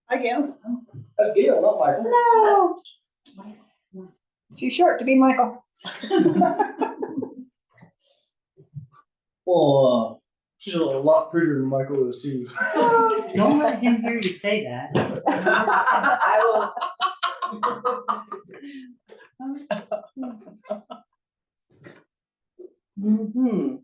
Hi, Gail. That's Gail, not Michael. Hello. Too short to be Michael. Well, she's a lot prettier than Michael is too. Don't let him hear you say that. I will. Mm-hmm.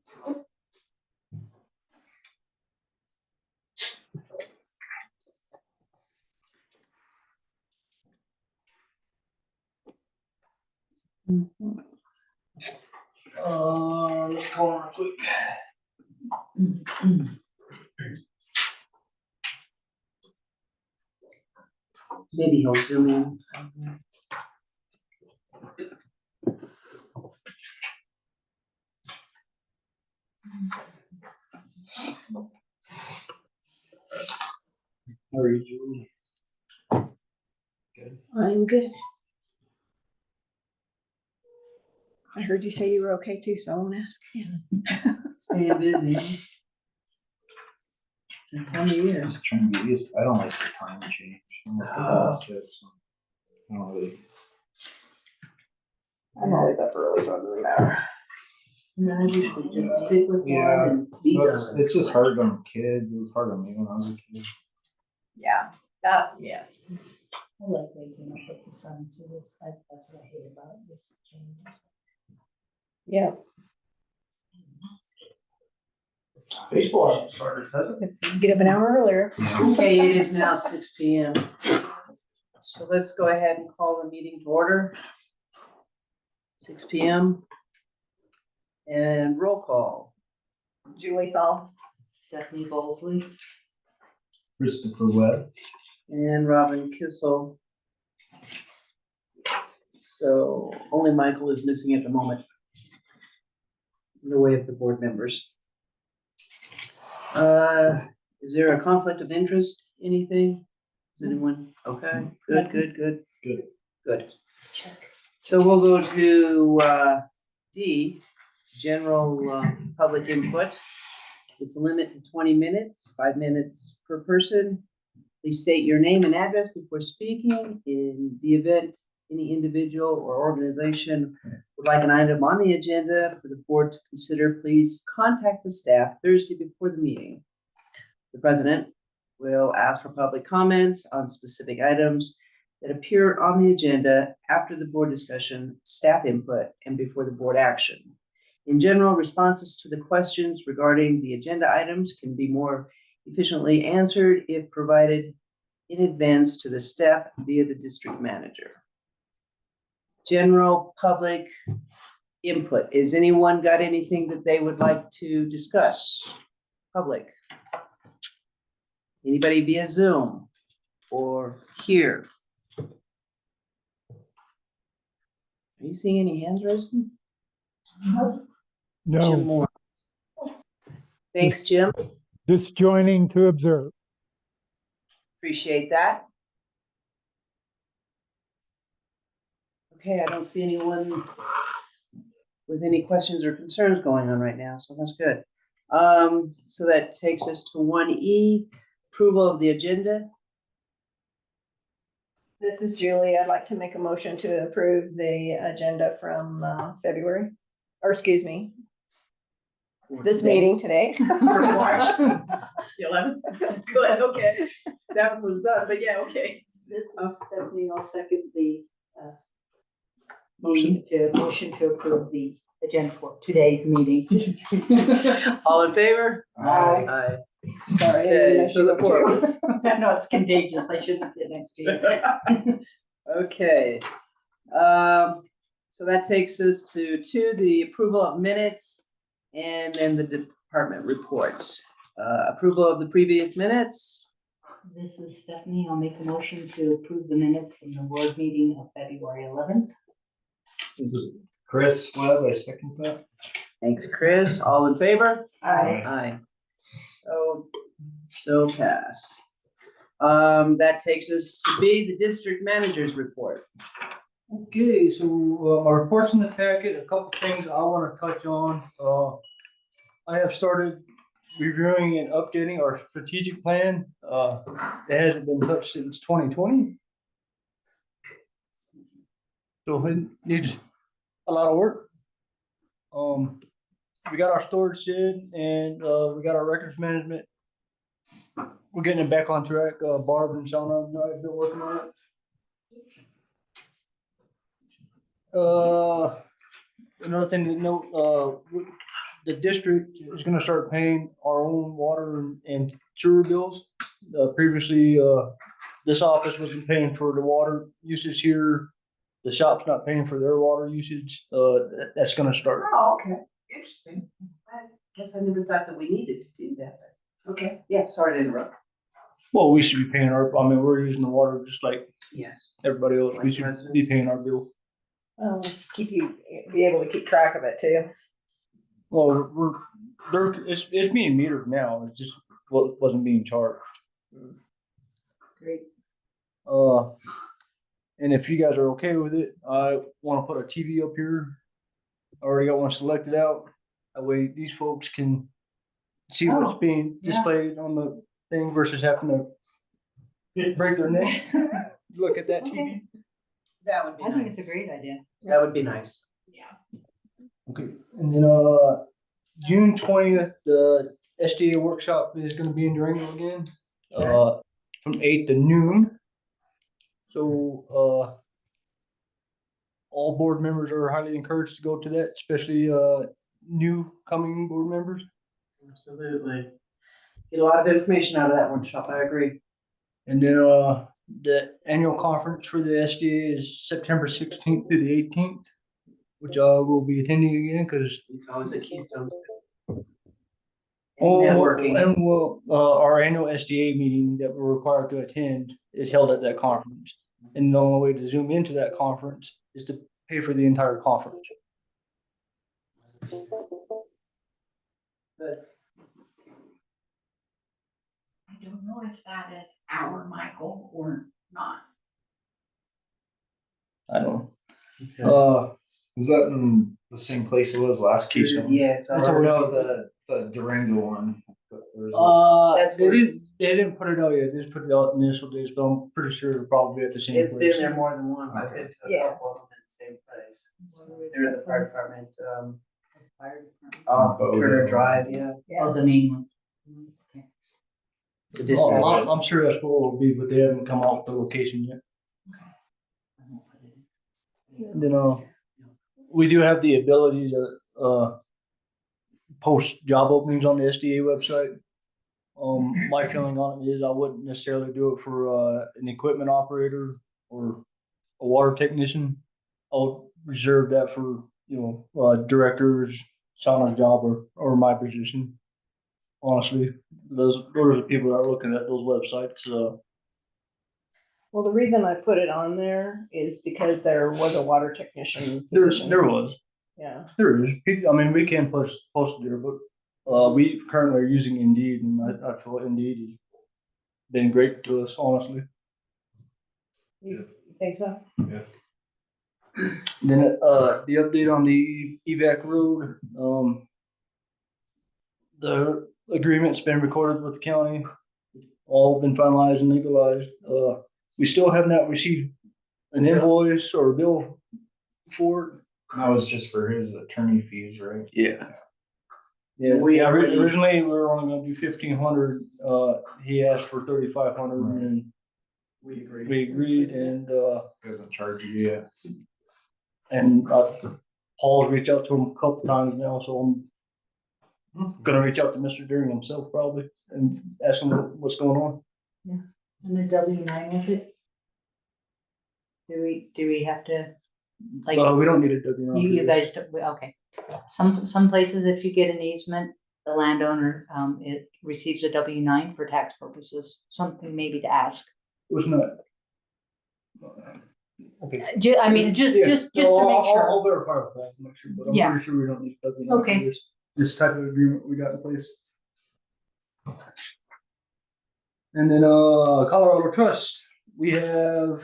Let's call her quick. Maybe he'll zoom in. How are you, Julie? Good. I'm good. I heard you say you were okay too, so I won't ask again. Staying busy. It's 20 years. Just trying to get used. I don't like the time change. I'm like, oh, shit, so I don't really. I'm always up early, so it doesn't matter. No, I usually just stick with Yeah, one and be done. It's just hard on kids. It was hard on me when I was a kid. Yeah. Yeah. I like waking up with the sun too. That's what I hate about this change. Yeah. Baseball started, hasn't it? Get up an hour earlier. Okay, it is now 6 p.m. So let's go ahead and call the meeting to order. 6 p.m. And roll call. Julie Thal. Stephanie Bowlesley. Christopher Webb. And Robin Kissel. So only Michael is missing at the moment. In the way of the board members. Is there a conflict of interest? Anything? Is anyone? Okay, good. Check. So we'll go to D, general public input. It's a limit to 20 minutes, 5 minutes per person. Please state your name and address before speaking. In the event any individual or organization would like an item on the agenda for the board to consider, please contact the staff Thursday before the meeting. The president will ask for public comments on specific items that appear on the agenda after the board discussion, staff input, and before the board action. In general, responses to the questions regarding the agenda items can be more efficiently answered if provided in advance to the staff via the district manager. General public input. Is anyone got anything that they would like to discuss? Public. Anybody via Zoom or here? Are you seeing any hands raised? Jim No, Moore. Thanks, Jim. just joining to observe. Appreciate that. Okay, I don't see anyone with any questions or concerns going on right now, so that's good. So that takes us to 1E, approval of the agenda. This is Julie. I'd like to make a motion to approve the agenda from February, or excuse me, this meeting today. For March the 11th. Good, okay. That one was done, but yeah, okay. This is Stephanie. I'll second the Motion. motion to approve the agenda for today's meeting. All in favor? Aye. Aye. Sorry. Okay, so the four of us. No, it's contagious. I shouldn't sit next to you. Okay. So that takes us to the approval of minutes and then the department reports. Approval of the previous minutes. This is Stephanie. I'll make a motion to approve the minutes from the board meeting of February 11th. This is Chris Webb. I second that. Thanks, Chris. All in favor? Aye. Aye. So passed. That takes us to B, the district manager's report. Okay, so my report's in the packet. A couple things I want to touch on. I have started reviewing and updating our strategic plan. It hasn't been touched since 2020. So it needs a lot of work. We got our storage shed and we got our records management. We're getting it back on track. Barb and Shauna and I have been working on it. Another thing to note, the district is gonna start paying our own water and sewer bills. Previously, this office wasn't paying for the water usage here. The shop's not paying for their water usage. That's gonna start. Oh, okay, interesting. I guess I never thought that we needed to do that, but, okay, yeah, sorry to interrupt. Well, we should be paying I mean, we're using the water just like Yes. everybody else. We should be paying our bill. Be able to keep track of it too. Well, it's being metered now. It's just wasn't being charged. Great. And if you guys are okay with it, I want to put a TV up here. I already got one selected out. That way these folks can see what's being displayed on the thing versus having to break their neck. Look at that TV. That would be I nice. think it's a great idea. That would be nice. Yeah. Okay, and then June 20th, the SDA workshop is going to be in Durango again, from 8 to noon. So all board members are highly encouraged to go to that, especially new coming board members. Absolutely. Get a lot of information out of that workshop, I agree. And then the annual conference for the SDA is September 16th through the 18th, which I will be attending again because It's always a keystone. oh, Networking. and our annual SDA meeting that we're required to attend is held at that conference. And the only way to zoom into that conference is to pay for the entire conference. Good. I don't know if that is our Michael or not. I don't know. Is that in the same place it was last year? Keystone. Yeah, it's It's all already- No, the Durango one. Or is it- That's They where- didn't put it out yet. They just put it out initial days, but I'm pretty sure it'll probably be at the same It's place. been there more than one. I've been to a Yeah. couple of them in the same place. What is They're in that the fire place? department, Fire department. off Bodo. Turner Drive, yeah. Yeah. Oh, the main one. Okay. The Oh, dispatch. I'm sure that's what it'll be, but they haven't come out with the location yet. I won't put it in. And then, we do have the ability to, post job openings on the SDA website. My feeling on it is I wouldn't necessarily do it for, an equipment operator or a water technician. I'll reserve that for, directors, Shauna's job or my position. Honestly, those are the people that are looking at those websites, Well, the reason I put it on there is because there was a water technician there position. was. Yeah, There is. I mean, we can post it there, but we currently are using Indeed, and I feel Indeed has been great to us, honestly. you think so? Then the update on the evac road, the agreement's been recorded with the county, all been finalized and legalized. We still have not received an invoice or a bill for it. That was just for his attorney fees, right? Yeah. Yeah, We already- originally, we were only gonna do 1,500, he asked for 3,500 and We agreed. we agreed and, Doesn't charge you yet. and, Paul's reached out to him a couple times now, so I'm gonna reach out to Mr. Deering himself probably and ask him what's going on. And the W-9 with it? Do we have to, like, We don't need a W. you guys, okay. Some places, if you get an easement, the landowner, it receives a W-9 for tax purposes, something maybe to ask. Was not. Okay. I mean, just Yeah, to no, make I'll sure. verify with that, make sure, but I'm Yeah. pretty sure we don't need W. for Okay. This type of agreement we got in place. And then, Colorado Trust, we have.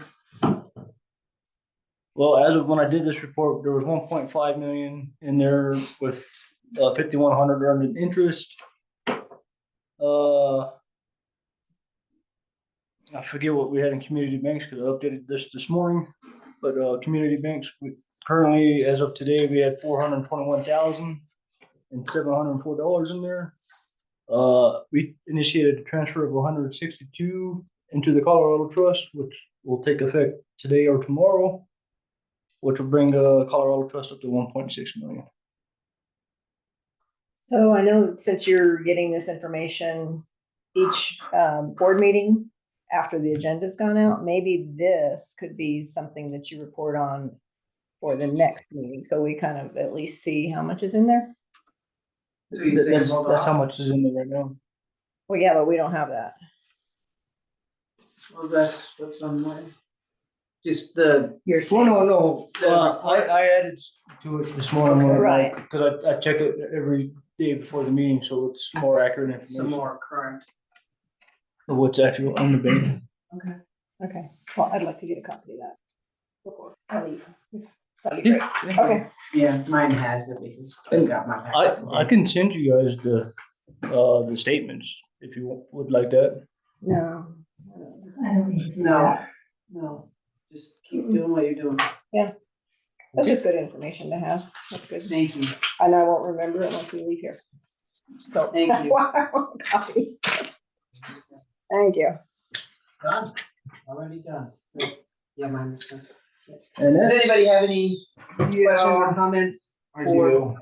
Well, as of when I did this report, there was 1.5 million in there with 5,100 earned in interest. I forget what we had in community banks because I updated this morning, but community banks, we currently, as of today, we had $421,704 in there. We initiated a transfer of 162 into the Colorado Trust, which will take effect today or tomorrow, which will bring Colorado Trust up to 1.6 million. So I know since you're getting this information each board meeting after the agenda's gone out, maybe this could be something that you report on for the next meeting. So we kind of at least see how much is in there. So you say That's, hold that's how on. much is in there right now. Well, yeah, but we don't have that. Well, that's what's on mine. Just the, You're Well, saying, no, I added to it this morning. Okay, right. Because I check it every day before the meeting, so it's more accurate information. some more current. Of what's actually on the bank. Okay. Okay, well, I'd like to get a copy of that before I leave. That'd be great. Okay, Yeah, mine has it because I got my packet I today. can send you guys the statements if you would like that. no. I don't need to see No, that. no, just keep doing what you're doing. That's just good information to have. That's good. Thank you. And I won't remember it once we leave here. So Thank that's you. why I want a copy. Thank you. Done, already done. Good. Yeah, mine is done. And Does that's, anybody have any questions or comments? I do.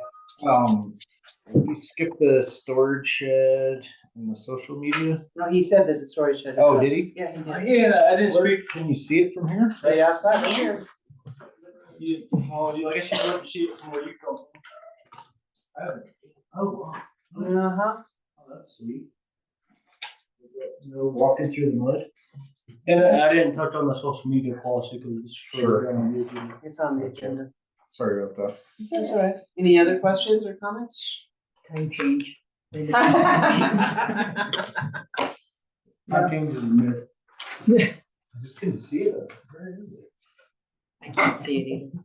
You skipped the storage shed and the social media. No, he said that the storage shed is Oh, up. did he? Yeah, he did. yeah, I didn't Where, speak. can you see it from here? Right outside, right here. I guess you don't see it from where you come from. Oh, Uh-huh. that's sweet. Walking through the mud. And I didn't touch on the social media policy because it's Sure. further down the agenda. It's on the agenda. Sorry about that. That's all right. Any other questions or comments? Time change. Time change is a myth. I just couldn't see it. I was like, where is it? I can't see it either.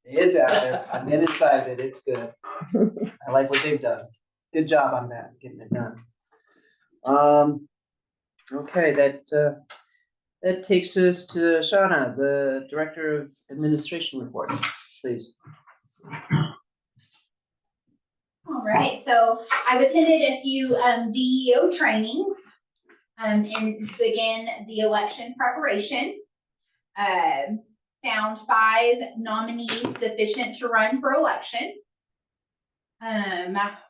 It's out there. I've been inside of it. It's good. I like what they've done. Good job on that, getting it done. Okay, that takes us to Shauna, the Director of Administration reports, please. All right, so I've attended a few DEO trainings and began the election preparation. Found 5 nominees sufficient to run for election.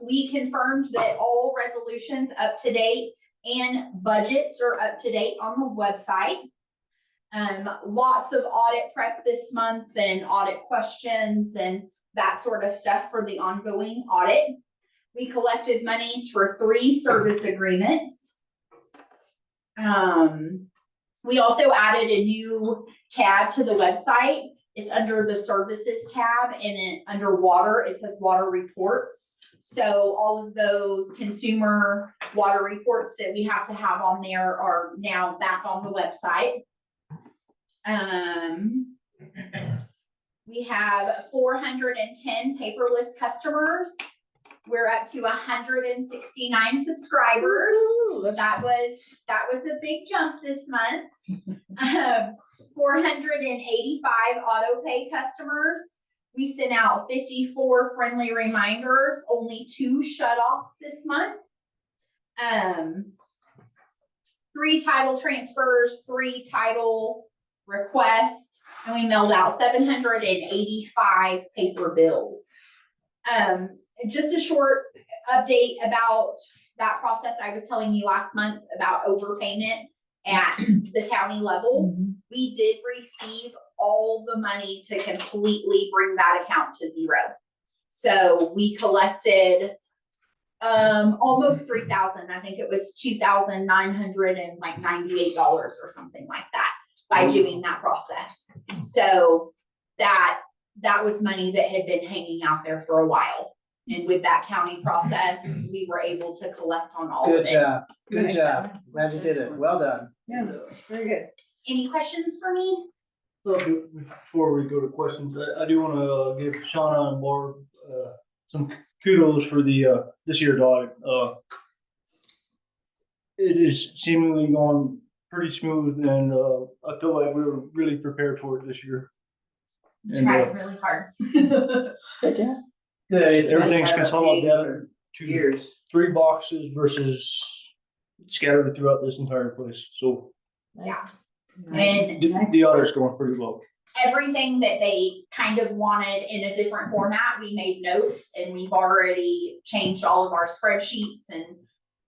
We confirmed that all resolutions up to date and budgets are up to date on the website. Lots of audit prep this month and audit questions and that sort of stuff for the ongoing audit. We collected monies for 3 service agreements. We also added a new tab to the website. It's under the services tab and under water, it says water reports. So all of those consumer water reports that we have to have on there are now back on the website. We have 410 paperless customers. We're up to 169 subscribers. That was a big jump this month. 485 auto pay customers. We sent out 54 friendly reminders, only 2 shut-offs this month. 3 title transfers, 3 title requests, and we mailed out 785 paper bills. Just a short update about that process I was telling you last month about overpayment at the county level. We did receive all the money to completely bring that account to 0. So we collected almost 3,000. I think it was $2,998 or something like that by doing that process. So that was money that had been hanging out there for a while. And with that county process, we were able to collect on all of it. Good job, good Nice. job. Glad you did it. Well done. Yeah, very good. Any questions for me? So before we go to questions, I do want to give Shauna and Barb some kudos for the this year's audit. it is seemingly going pretty smooth, and I feel like we were really prepared for it this year. And Tried really hard. Good job. Good. It's been everything's kind of a consolidated pain for to years. 3 boxes versus scattered throughout this entire place. So Yeah. Nice. And the audit's going pretty well. everything that they kind of wanted in a different format, we made notes and we've already changed all of our spreadsheets, and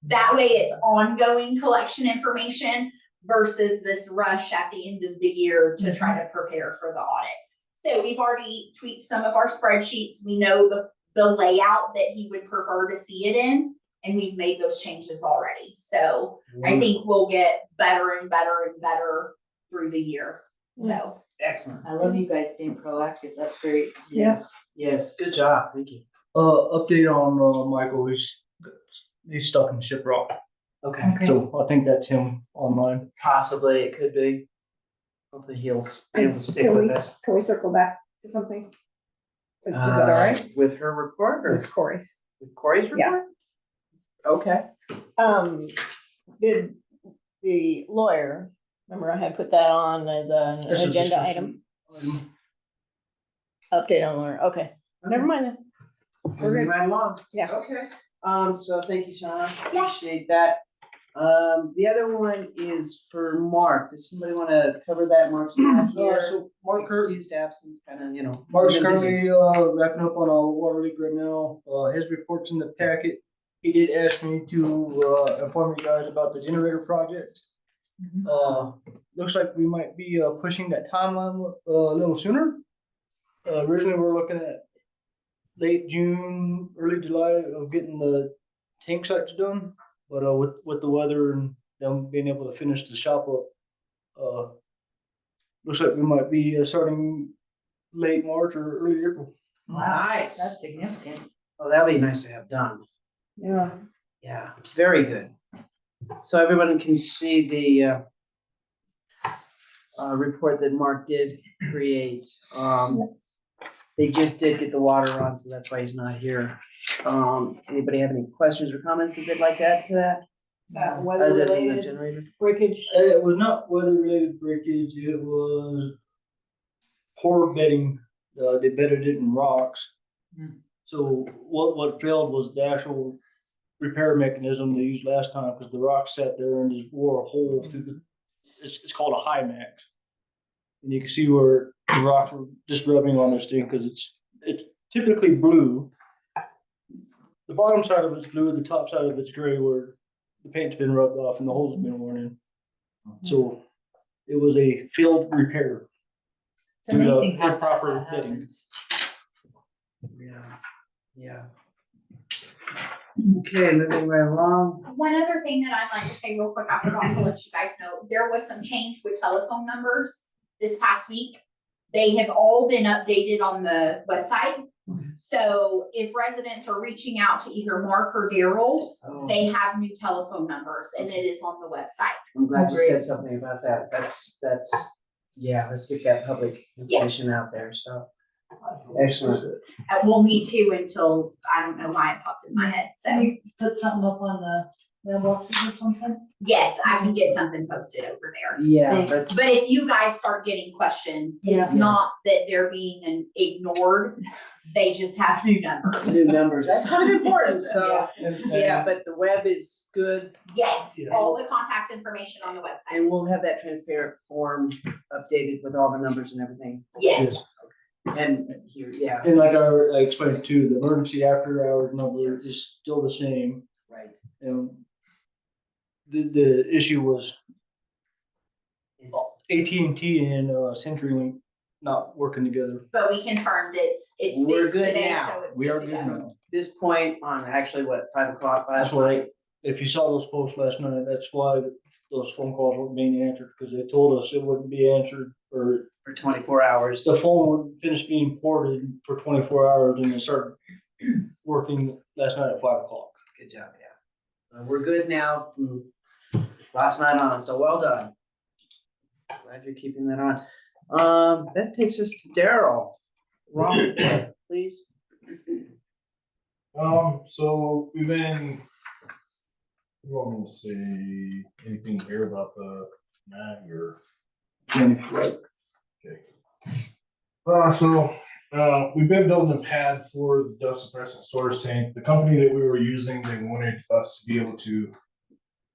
that way it's ongoing collection information versus this rush at the end of the year to try to prepare for the audit. So we've already tweaked some of our spreadsheets. We know the layout that he would prefer to see it in, and we've made those changes already. So I think we'll get better and better and better through the year. So Excellent. I love you guys being proactive. That's great. Yes, yes, good job. Thank you. Update on Michael. He's stuck in Shiprock. Okay, Okay. So I think that's him online. possibly it could be. Hopefully he'll be able to stick Can with we, us. can we circle back to something? Is that all right? With her report or With Corey? with Corey's Yeah. report? Okay. Did the lawyer, remember I had put that on as an That's a agenda discussion item? Update on lawyer, okay, never mind then. We're Moving good. right along. Yeah. Okay. So thank you, Shauna. Yeah. Appreciate that. The other one is for Mark. Does somebody want to cover that? Mark's not here. So Mark, Excused absence, kind of, you know. Mark's been busy. currently wrapping up on a water leak right now. His report's in the packet. He did ask me to inform you guys about the generator project. Looks like we might be pushing that timeline a little sooner. Originally, we're looking at late June, early July of getting the tank sites done. But with the weather and them being able to finish the shop up, looks like we might be starting late March or early April. Nice. That's significant. Oh, that'd be nice to have done. Yeah. Yeah, very good. So everyone can see the report that Mark did create. They just did get the water on, so that's why he's not here. Anybody have any questions or comments that they'd like to add to that? That Other than the weather-related generator? breakage. It was not weather-related breakage, it was poor bedding. They bedded it in rocks. Hmm. So what failed was the actual repair mechanism they used last time, because the rock sat there and just wore a hole through the, it's called a high max. And you can see where the rocks were just rubbing on this thing, because it's typically blue. The bottom side of it's blue, the top side of it's gray, where the paint's been rubbed off and the hole's been worn in. So it was a failed repair. It's Due to amazing how fast improper that bidding. happens. Yeah, yeah. Okay, moving right along. one other thing that I'd like to say real quick, I forgot to let you guys know, there was some change with telephone numbers this past week. They have all been updated on the website. So if residents are reaching out to either Mark or Daryl, Oh, they have new telephone numbers and it is on the website. I'm glad you Great. said something about that. Yeah, let's get that public information out there, so. Excellent. Well, me too, until, I don't know why it popped in my head, Can so, you put something up on the mailboxes or something? yes, I can get something posted over there. Yeah, Thanks. that's, But if you guys start getting questions, it's Yeah. not that they're being ignored, they just have new numbers. new numbers. That's kind of important, so. And- Yeah, but the web is good, Yes, Yeah. all the contact information on the website. and we'll have that transparent form updated with all the numbers and everything. Yes, And here, yeah, And like I explained too, the emergency after hours number is still the same. right. And the issue was It's, AT&T and CenturyLink not working together. but we confirmed it's We're fixed good today, now. so it's We are to good go. now. this point on actually what, 5:00 That's last why, night? if you saw those posts last night, that's why those phone calls weren't being answered, because they told us it wouldn't be answered, or For 24 hours. the phone would finish being ported for 24 hours and it started working last night at 5:00. Good job, yeah. We're good now from last night on, so well done. Glad you're keeping that on. That takes us to Daryl. Ron, please. So we've been You want me to say anything here about the mag or? Okay. We've been building a pad for the dust suppressant storage tank. The company that we were using, they wanted us to be able to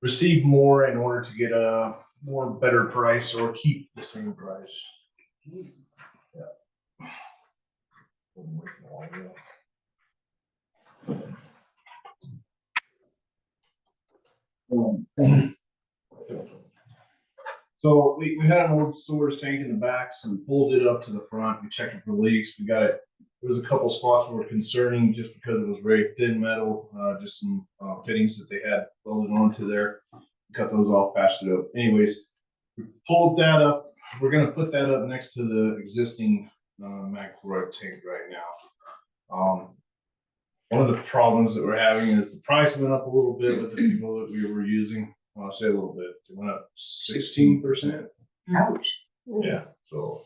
receive more in order to get a more better price or keep the same price. Yeah. So we had an old storage tank in the back, so we pulled it up to the front. We checked it for leaks. We got it. There was a couple spots that were concerning just because it was very thin metal, just some fittings that they had welded onto there. We cut those off, patched it up. Anyways, we pulled that up. We're gonna put that up next to the existing mag chloride tank right now. One of the problems that we're having is the price went up a little bit with the people that we were using. I'll say a little bit. It went up 16%. Ouch. Yeah. So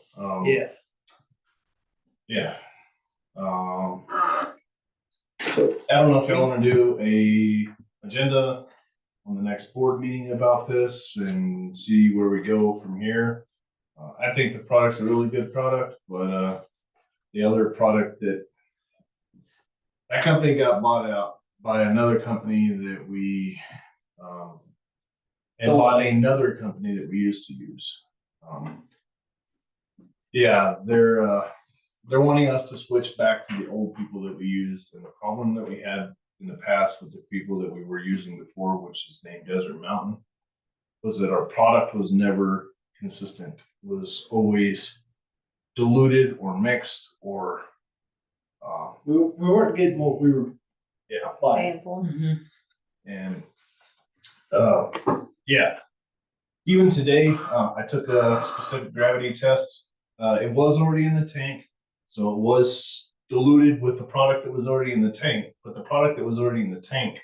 Yeah. yeah. I don't know if y'all want to do a agenda on the next board meeting about this and see where we go from here. I think the product's a really good product, but the other product that company got bought out by another company that we and bought another company that we used to use. Yeah, they're wanting us to switch back to the old people that we used, and the problem that we had in the past with the people that we were using before, which is named Desert Mountain, was that our product was never consistent. It was always diluted or mixed or We weren't getting what we were yeah. buying. Painful. And yeah, even today, I took a specific gravity test. It was already in the tank, so it was diluted with the product that was already in the tank, but the product that was already in the tank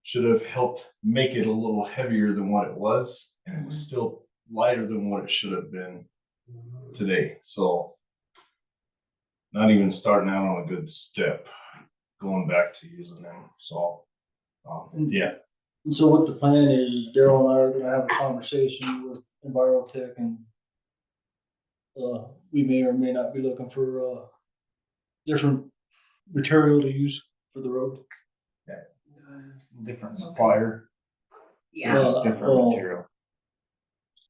should have helped make it a little heavier than what it was, and it was still lighter than what it should have been today. So not even starting out on a good step, going back to using them. So yeah. And so what the plan is, Daryl and I are gonna have a conversation with Envirotech, and we may or may not be looking for different material to use for the road. Different supplier. Yeah. Just different material.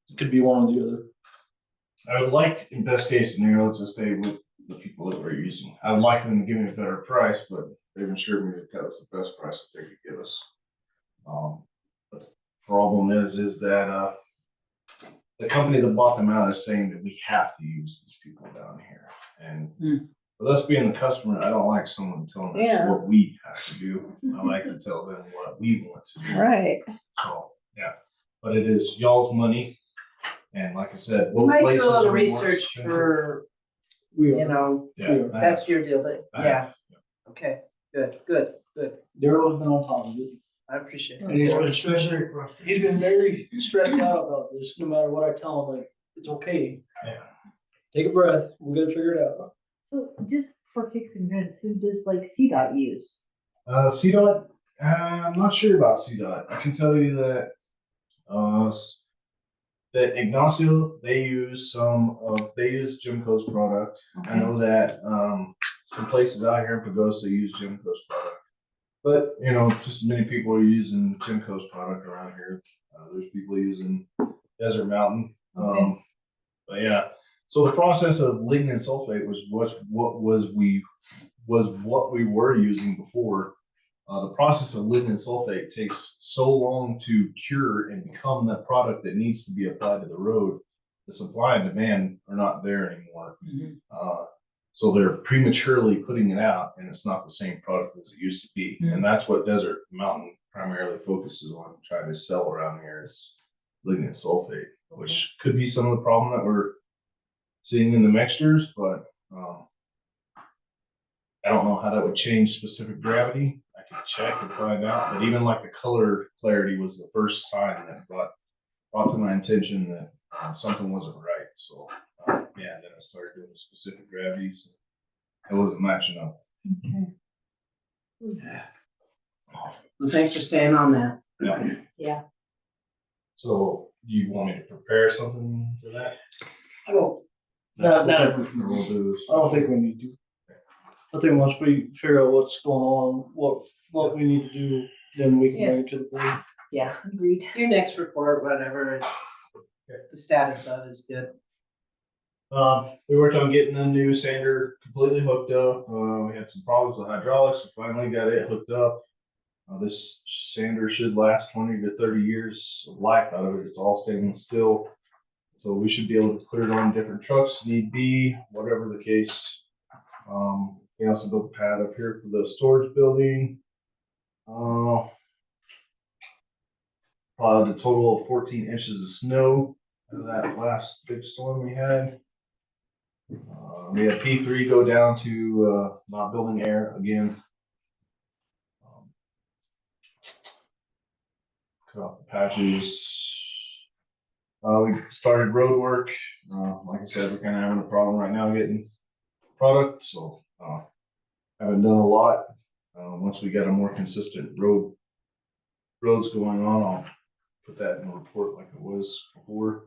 It could be one or the other. I would like, in best case scenario, to stay with the people that we're using. I would like them to give me a better price, but they've assured me that that's the best price that they could give us. But the problem is that the company that bought them out is saying that we have to use these people down here. And with us being the customer, I don't like someone telling us Yeah. what we have to do. I like to tell them what we want to do. Right. So, yeah, but it is y'all's money. And like I said, We both might do places a are little more research expensive. for, We you are. know, Yeah, that's your deal, but I yeah, have. okay, good, good, good. Daryl's been on top of it. I appreciate And it. he's been very stressed out about this, no matter what I tell him, like, it's okay. Yeah. Take a breath, we'll get it figured out. So just for kicks and grins, who does like CDOT use? CDOT, I'm not sure about CDOT. I can tell you that that Ignacio, they use Jimco's product. I know that some places out here in Pagosa use Jimco's product. But, you know, just as many people are using Jimco's product around here. There's people using Desert Mountain. Okay. But yeah, so the process of lignin sulfate was what we were using before. The process of lignin sulfate takes so long to cure and become that product that needs to be applied to the road. The supply and demand are not there anymore. So they're prematurely putting it out, and it's not the same product as it used to be. And that's what Desert Mountain primarily focuses on trying to sell around here is lignin sulfate, which could be some of the problem that we're seeing in the mixtures, but I don't know how that would change specific gravity. I could check and find out, but even like the color clarity was the first sign that brought to my attention that something wasn't right. So yeah, then I started doing specific gravities. It wasn't matching up. Okay. Well, thanks for staying on that. Yeah. Yeah. So you want me to prepare something for that? I don't, not, We'll do I don't think we need to. I think once we figure out what's going on, what we need to do, then we can Yeah. bring it to the board. Yeah, agreed. Your next report, whatever is the status of is good. We worked on getting the new sander completely hooked up. We had some problems with hydraulics. We finally got it hooked up. This sander should last 20 to 30 years of life out of it. It's all stainless steel. So we should be able to put it on different trucks, need be, whatever the case. We also built a pad up here for the storage building. Plowed a total of 14 inches of snow out of that last big storm we had. We had P3 go down to not building air again. Cut off the patches. We started road work. Like I said, we're kind of having a problem right now getting product, so haven't done a lot. Once we get a more consistent roads going on, I'll put that in the report like it was before.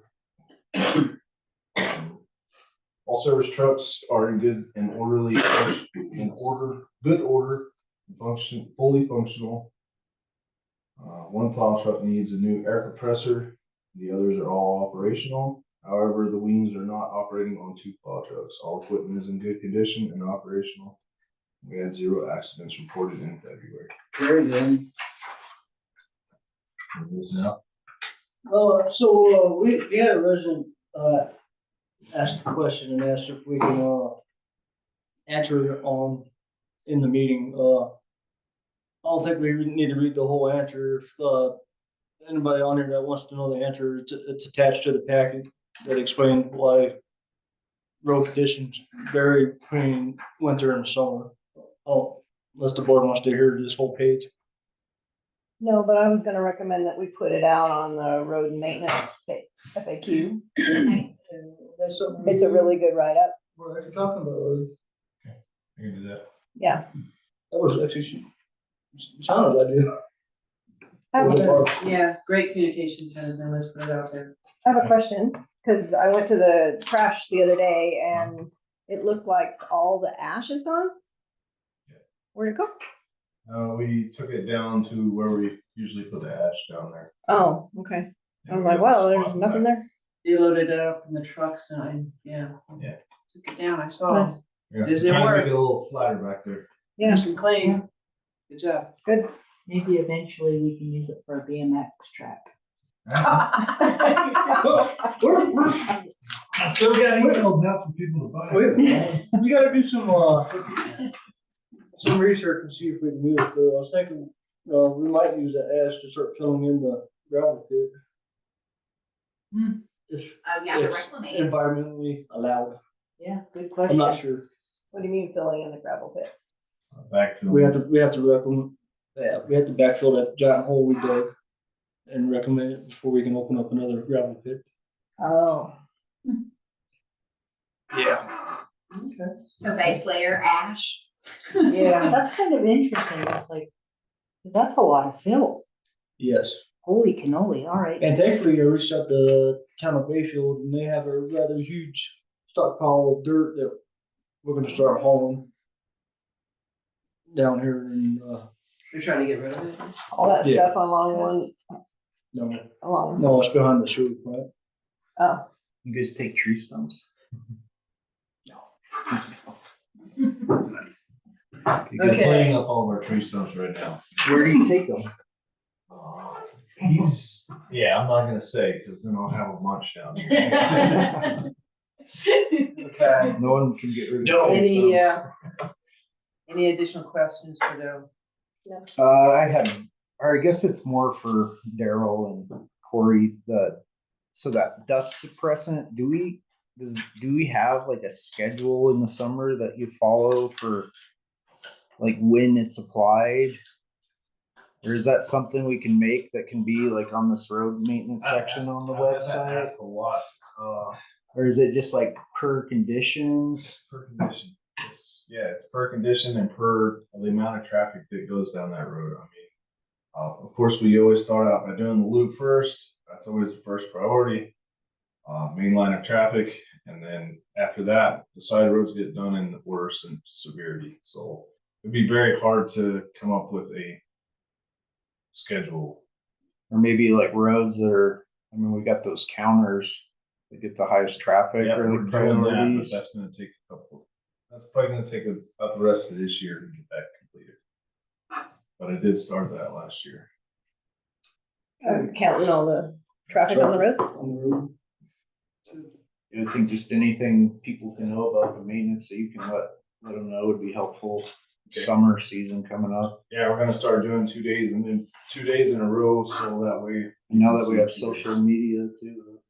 All service trucks are in good and orderly, good order, fully functional. One plow truck needs a new air compressor. The others are all operational. However, the wings are not operating on 2 plow trucks. All equipment is in good condition and operational. We had 0 accidents reported in February. Very good. This now. We had a resident, ask a question and asked if we can, answer it in the meeting. I don't think we need to read the whole answer. If, anybody on here that wants to know the answer, it's attached to the packet that explains why road conditions vary between winter and summer. Oh, unless the board wants to hear this whole page. No, but I was gonna recommend that we put it out on the road and maintenance FAQ. It's a really good write-up. We're actually talking about, I can do that. Yeah. that was actually, sounded like it. I have a- Yeah, great communication, Jonathan, let's put it out there. I have a question, because I went to the trash the other day and it looked like all the ash is gone. Yeah. Where'd it go? We took it down to where we usually put the ash down there. Oh, okay. I was like, wow, there's nothing there. They loaded it up in the trucks and Yeah. took it down, I saw. Nice. Yeah, Does it trying to work? make it a little flatter back there. Yeah, Nice and clean. Good job. good. Maybe eventually we can use it for a BMX track. I still got emails out for people to buy. We gotta do some research and see if we can use it. But I was thinking, we might use that ash to start filling in the gravel pit. If Yeah, the it's reclamation. environmentally allowed. Yeah, good I'm question. not sure. What do you mean filling in the gravel pit? Back to. We have to recommend, yeah, we have to backfill that giant hole we dug and recommend it before we can open up another gravel pit. Oh, Yeah. So base layer ash. Yeah. That's kind of interesting. It's like, 'cause that's a lot of fill. Yes. Holy cannoli, all right. And thankfully, I reached out to the town of Bayfield and they have a rather huge stockpile of dirt that we're gonna start hauling down here in, You're trying to get rid of it? all that Yeah. stuff along along. no, it's behind the sewer plant. Oh, You guys take tree stumps? We're cleaning up all of our tree stumps right now. Where do you take them? Yeah, I'm not gonna say, because then I'll have a lunch down here. Okay. No one can get rid of No. tree Any, stumps. any additional questions for Daryl? I had, or I guess it's more for Daryl and Corey, so that dust suppressant, do we have like a schedule in the summer that you follow for like when it's applied? Or is that something we can make that can be like on this road maintenance section on the website? That's a lot, Or is it just like per conditions? per condition. It's per condition and per the amount of traffic that goes down that road. I mean, Of course, we always start out by doing the loop first. That's always the first priority. Main line of traffic, and then after that, the side roads get done in worse and severity. So it'd be very hard to come up with a schedule. Or maybe like roads that are, I mean, we got those counters that get the highest traffic Yeah, or we're the doing that, but priorities. that's gonna take a couple, that's probably gonna take up the rest of this year to get that completed. But I did start that last year. Counting all the traffic on the roads. I think just anything people can know about the maintenance that you can let them know would be helpful. Okay. Summer season coming up. Yeah, we're gonna start doing 2 days and then 2 days in a row, so that way. And now that we have social media too.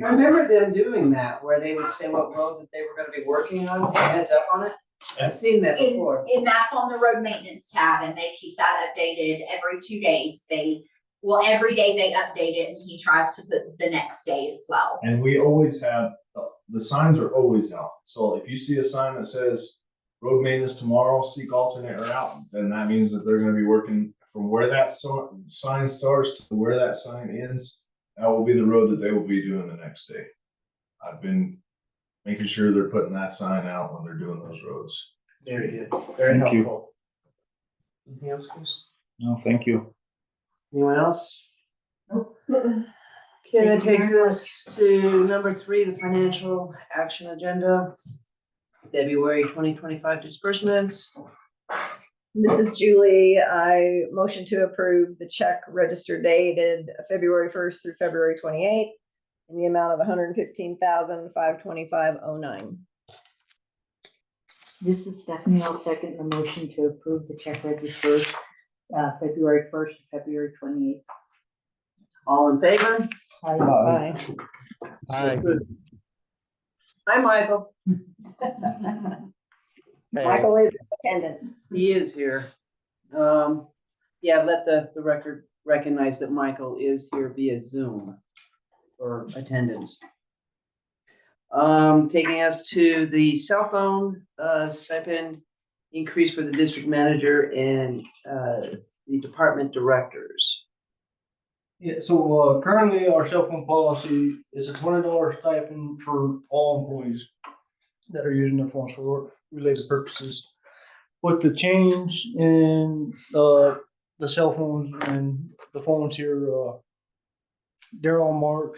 I remember them doing that, where they would say what road that they were gonna be working on, heads up on it. I've seen that And, before. and that's on the road maintenance tab, and they keep that updated every 2 days. Every day they update it, and he tries to put the next day as well. And we always have, the signs are always out. So if you see a sign that says road maintenance tomorrow, seek alternate route, then that means that they're gonna be working from where that sign starts to where that sign ends. That will be the road that they will be doing the next day. I've been making sure they're putting that sign out when they're doing those roads. Very good, very Thank you. helpful. Anything else, Chris? No, thank you. Anyone else? Nope. Okay, that Thank you takes very us to number 3, the financial action agenda. February 2025 disbursements. This is Julie. I motion to approve the check register dated February 1st through February 28th in the amount of $115,525.09. This is Stephanie. I'll second the motion to approve the check register, February 1st to February 28th. All in favor? Aye. Aye. Hi, Michael. Michael is attendant. He is here. Yeah, let the record recognize that Michael is here via Zoom for attendance. Taking us to the cell phone stipend increase for the district manager and the department directors. Yeah, so currently our cell phone policy is a $20 stipend for all employees that are using their phones for work related purposes. With the change in the cell phones and the phones here, Daryl, Mark,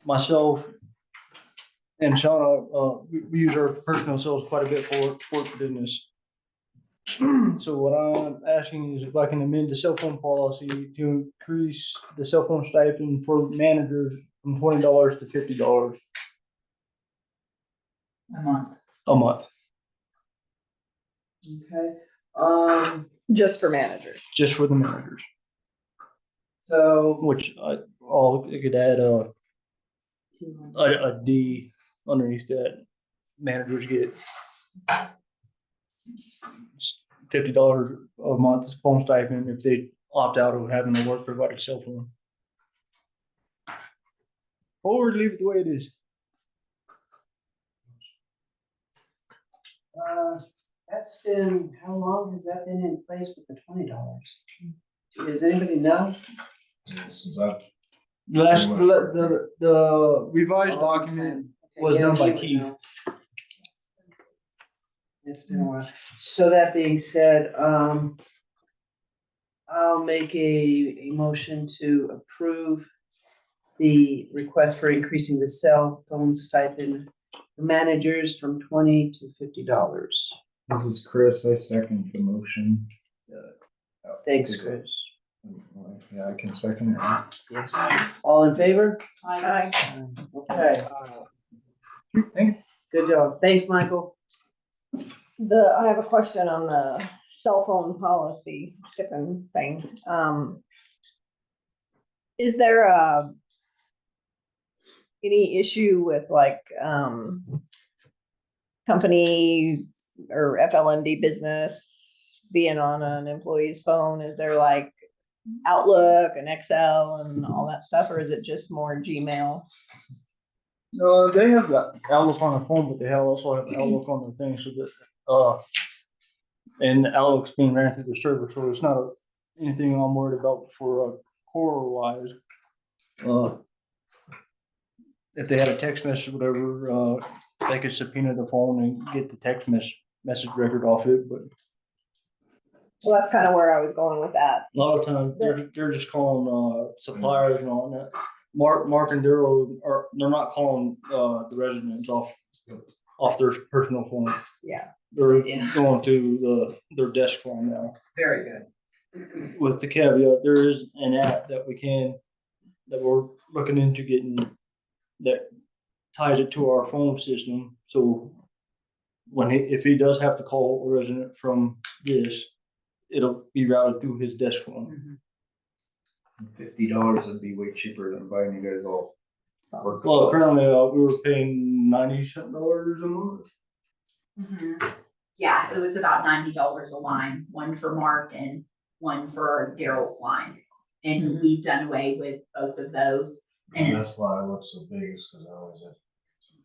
myself, and Shauna, we use our personal cells quite a bit for work business. So what I'm asking is if I can amend the cell phone policy to increase the cell phone stipend for managers from $20 to $50 A month. a month, Okay. Just for managers. just for the managers, So which I could add a D underneath that. Managers get $50 a month phone stipend if they opt out of having a work provided cell phone. Or leave it the way it is. that's been, how long has that been in place with the $20? Does anybody know? Since I've The revised A long document time. Okay, was yeah, done by he would Keith. know. It's been a while. So that being said, I'll make a motion to approve the request for increasing the cell phone stipend for managers from $20 to $50. This is Chris. I second the motion. Thanks, Chris. Yeah, I can second it. Yes. All in favor? Aye. Okay. Good job. Thanks, Michael. I have a question on the cell phone policy skipping thing. Is there any issue with like, company or FLMD business being on an employee's phone? Is there like Outlook and Excel and all that stuff, or is it just more Gmail? No, they have got Outlook on their phone, but they also have Outlook on their thing, so that and Outlook's being ran through the server, so it's not anything I'm worried about for core wise. If they had a text message, whatever, they could subpoena the phone and get the text message record off it, but Well, that's kind of where I was going with that. a lot of times they're just calling suppliers and all that. Mark and Daryl they're not calling the residents off their personal phone. Yeah. They're Yeah. going to their desk phone now. Very good. With the caveat, there is an app that we're looking into getting that ties it to our phone system. So if he does have to call a resident from this, it'll be routed through his desk phone. $50 would be way cheaper than buying you guys all. Well, currently we were paying $90-something a month. Yeah, it was about $90 a line, one for Mark and one for Daryl's line. And we've done away with both of those. And And that's why I look so big, is because I always have.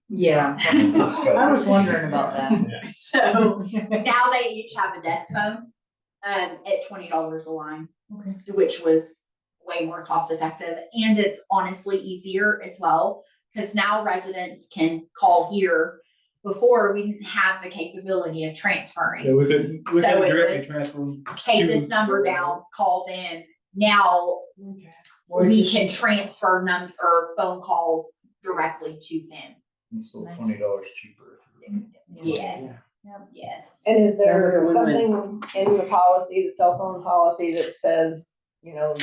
Yeah, I was wondering about that. so now they each have a desk phone, at $20 a line, Okay. which was way more cost effective. And it's honestly easier as well, because now residents can call here. Before, we didn't have the capability of transferring. Yeah, we could So it directly was, transfer. Take to- this number down, call them. Now we can transfer or phone calls directly to them. It's still Nice. $20 cheaper. Yes, yes. And is Sounds like there a win-win. something in the policy, the cell phone policy that says, you know,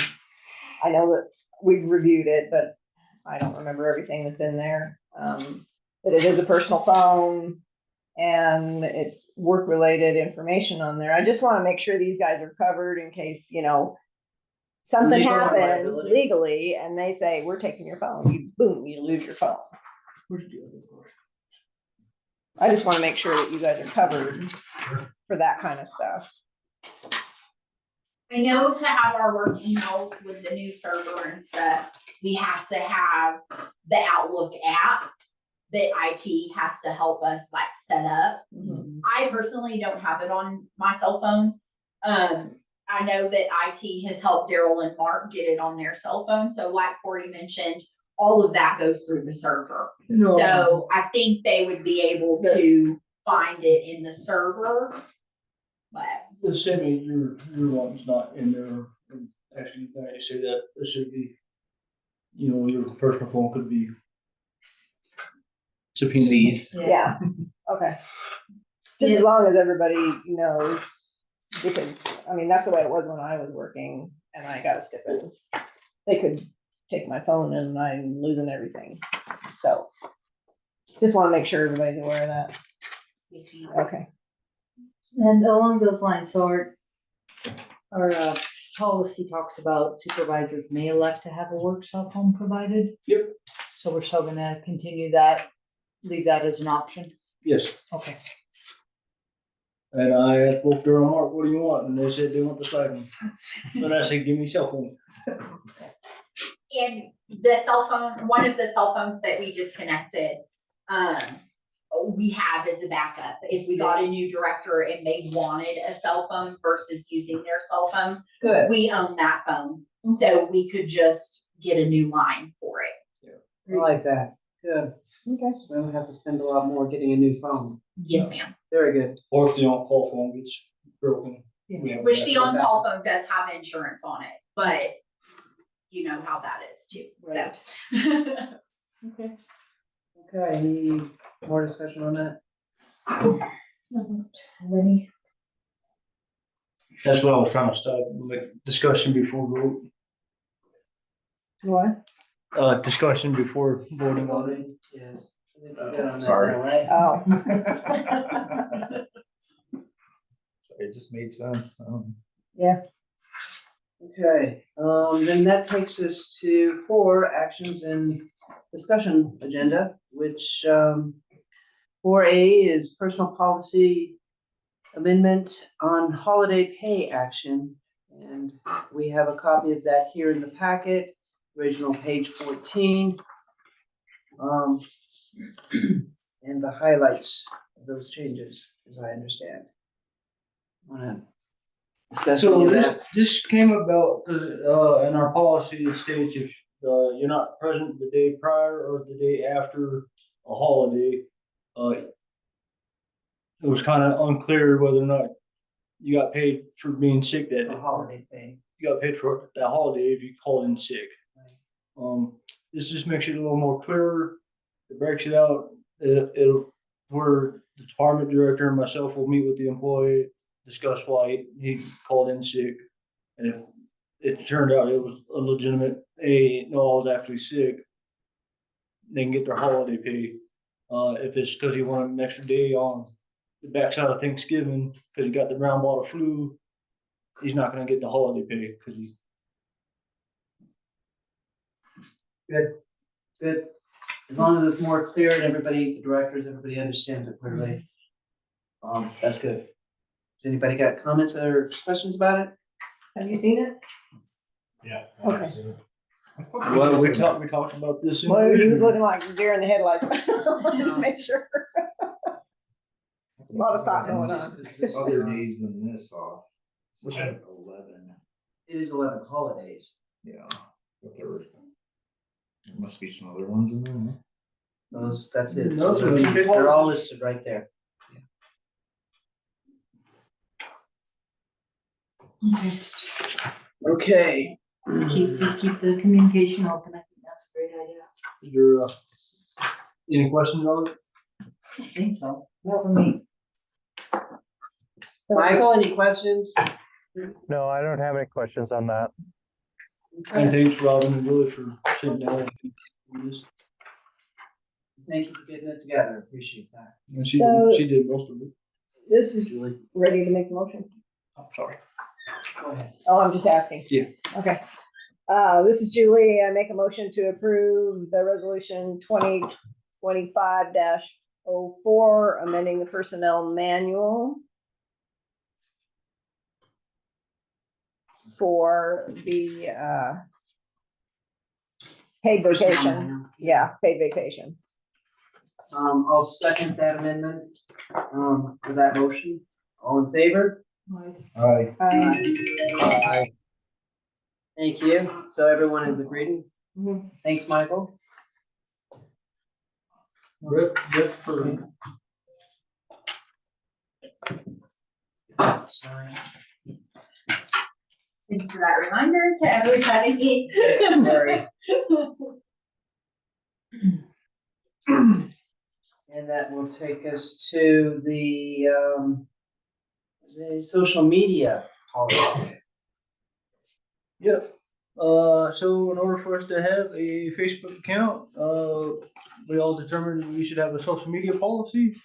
I know that we've reviewed it, but I don't remember everything that's in there. That it is a personal phone and it's work-related information on there. I just want to make sure these guys are covered in case, you know, something Legal happens liability. legally and they say, we're taking your phone, you lose your phone. Where's the other one? I just want to make sure that you guys are covered for that kind of stuff. I know to have our work emails with the new server and stuff, we have to have the Outlook app that IT has to help us like set up. I personally don't have it on my cell phone. I know that IT has helped Daryl and Mark get it on their cell phone. So like Corey mentioned, all of that goes through the server. So I think they would be able to find it in the server. But The semi, your one's not in there. And actually, now you say that, it should be, you know, your personal phone could be subpoenaed. Seized. Yeah, okay. Just as long as everybody knows, because, I mean, that's the way it was when I was working and I got a stipend. They could take my phone and I'm losing everything. So just want to make sure everybody's aware of that. Okay. And along those lines, so our policy talks about supervisors may elect to have a work cell phone provided. Yep. So we're still gonna continue that, leave that as an option. Yes, Okay. and I asked both Daryl and Mark, what do you want? And they said they want the stipend. But I said, give me cell phone. and the cell phone, one of the cell phones that we disconnected, we have as a backup. If we got a new director and they wanted a cell phone versus using their cell phone, Good. we own that phone. So we could just get a new line for it. I like that. Good. Okay. So we don't have to spend a lot more getting a new phone. Yes, ma'am. Very good. Or if the on-call phone gets broken. we have Which that. the on-call phone does have insurance on it, but you know how that is too. Right. So. Okay. Okay, any more discussion on that? Lenny? That's what I was trying to start, like, discussion before vote, What? discussion before voting on it. Yes. I think we're good on that Sorry. now, right? Oh, It just made sense. yeah. Okay, then that takes us to 4 actions and discussion agenda, which, 4A is personal policy amendment on holiday pay action. And we have a copy of that here in the packet, original page 14. And the highlights of those changes, as I understand. Wanna Especially So in this, that, this came about because, in our policy, it states if, you're not present the day prior or the day after a holiday, it was kind of unclear whether or not you got paid for being sick that the day. holiday pay. You got paid for that holiday if you called in sick. This just makes it a little more clearer. It breaks it out. It'll, where the department director and myself will meet with the employee, discuss why he called in sick. And if it turned out it was a legitimate, no, I was actually sick, they can get their holiday pay. If it's because he wanted an extra day on the backside of Thanksgiving, because he got the brown bottle flu, he's not gonna get the holiday pay because he's. Good. As long as it's more clear and everybody, the directors, everybody understands it clearly. That's good. Has anybody got comments or questions about it? Have you seen it? Yeah. Okay. Well, we talked about this. Well, he was individually. looking like deer in the headlights. Wanted to make sure. A lot of thought going on. Other days than this off. Which It's one? like 11, It is 11 holidays. yeah. But there must be some other ones in there, huh? That's it. No, They're all listed right there. Okay. Just keep the communication open. I think that's a great idea. Is there, any questions on it? I think so. Not for me. So- Michael, any questions? No, I don't have any questions on that. And thanks, Robin and Billy, for sitting down with me on this. Thank you for getting it together. Appreciate that. And So- she did most of it. This is Julie, ready to make the motion? I'm sorry. go ahead. Oh, I'm just asking. Yeah. Okay. This is Julie. I make a motion to approve the resolution 2025-04, amending the personnel manual for the, paid vacation. Yeah, paid vacation. I'll second that amendment, for that motion. All in favor? Aye. Thank you. So everyone is agreed? Mhm. Thanks, Michael. Rip for. Sorry. Thanks for that reminder to everybody. Sorry. And that will take us to the, social media policy. Yep. So in order for us to have a Facebook account, we all determined we should have a social media policy.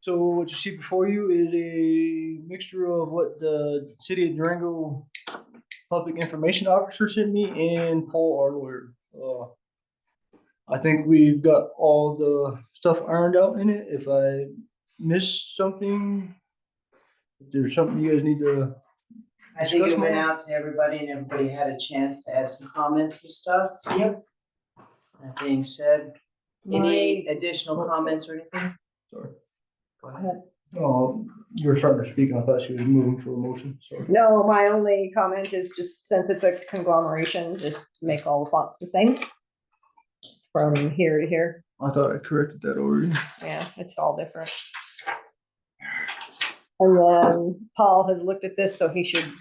So what you see before you is a mixture of what the city of Durango public information officer sent me and Paul, our lawyer. I think we've got all the stuff ironed out in it. If I missed something, if there's something you guys need to. I think it Discuss went more. out to everybody and everybody had a chance to add some comments and stuff. Yep. That being said, any additional comments or anything? Sorry. Go ahead. Oh, you were starting to speak and I thought she was moving for a motion, sorry. No, my only comment is just since it's a conglomeration, just make all the fonts the same. From here to here. I thought I corrected that already. Yeah, it's all different. And then Paul has looked at this, so he should,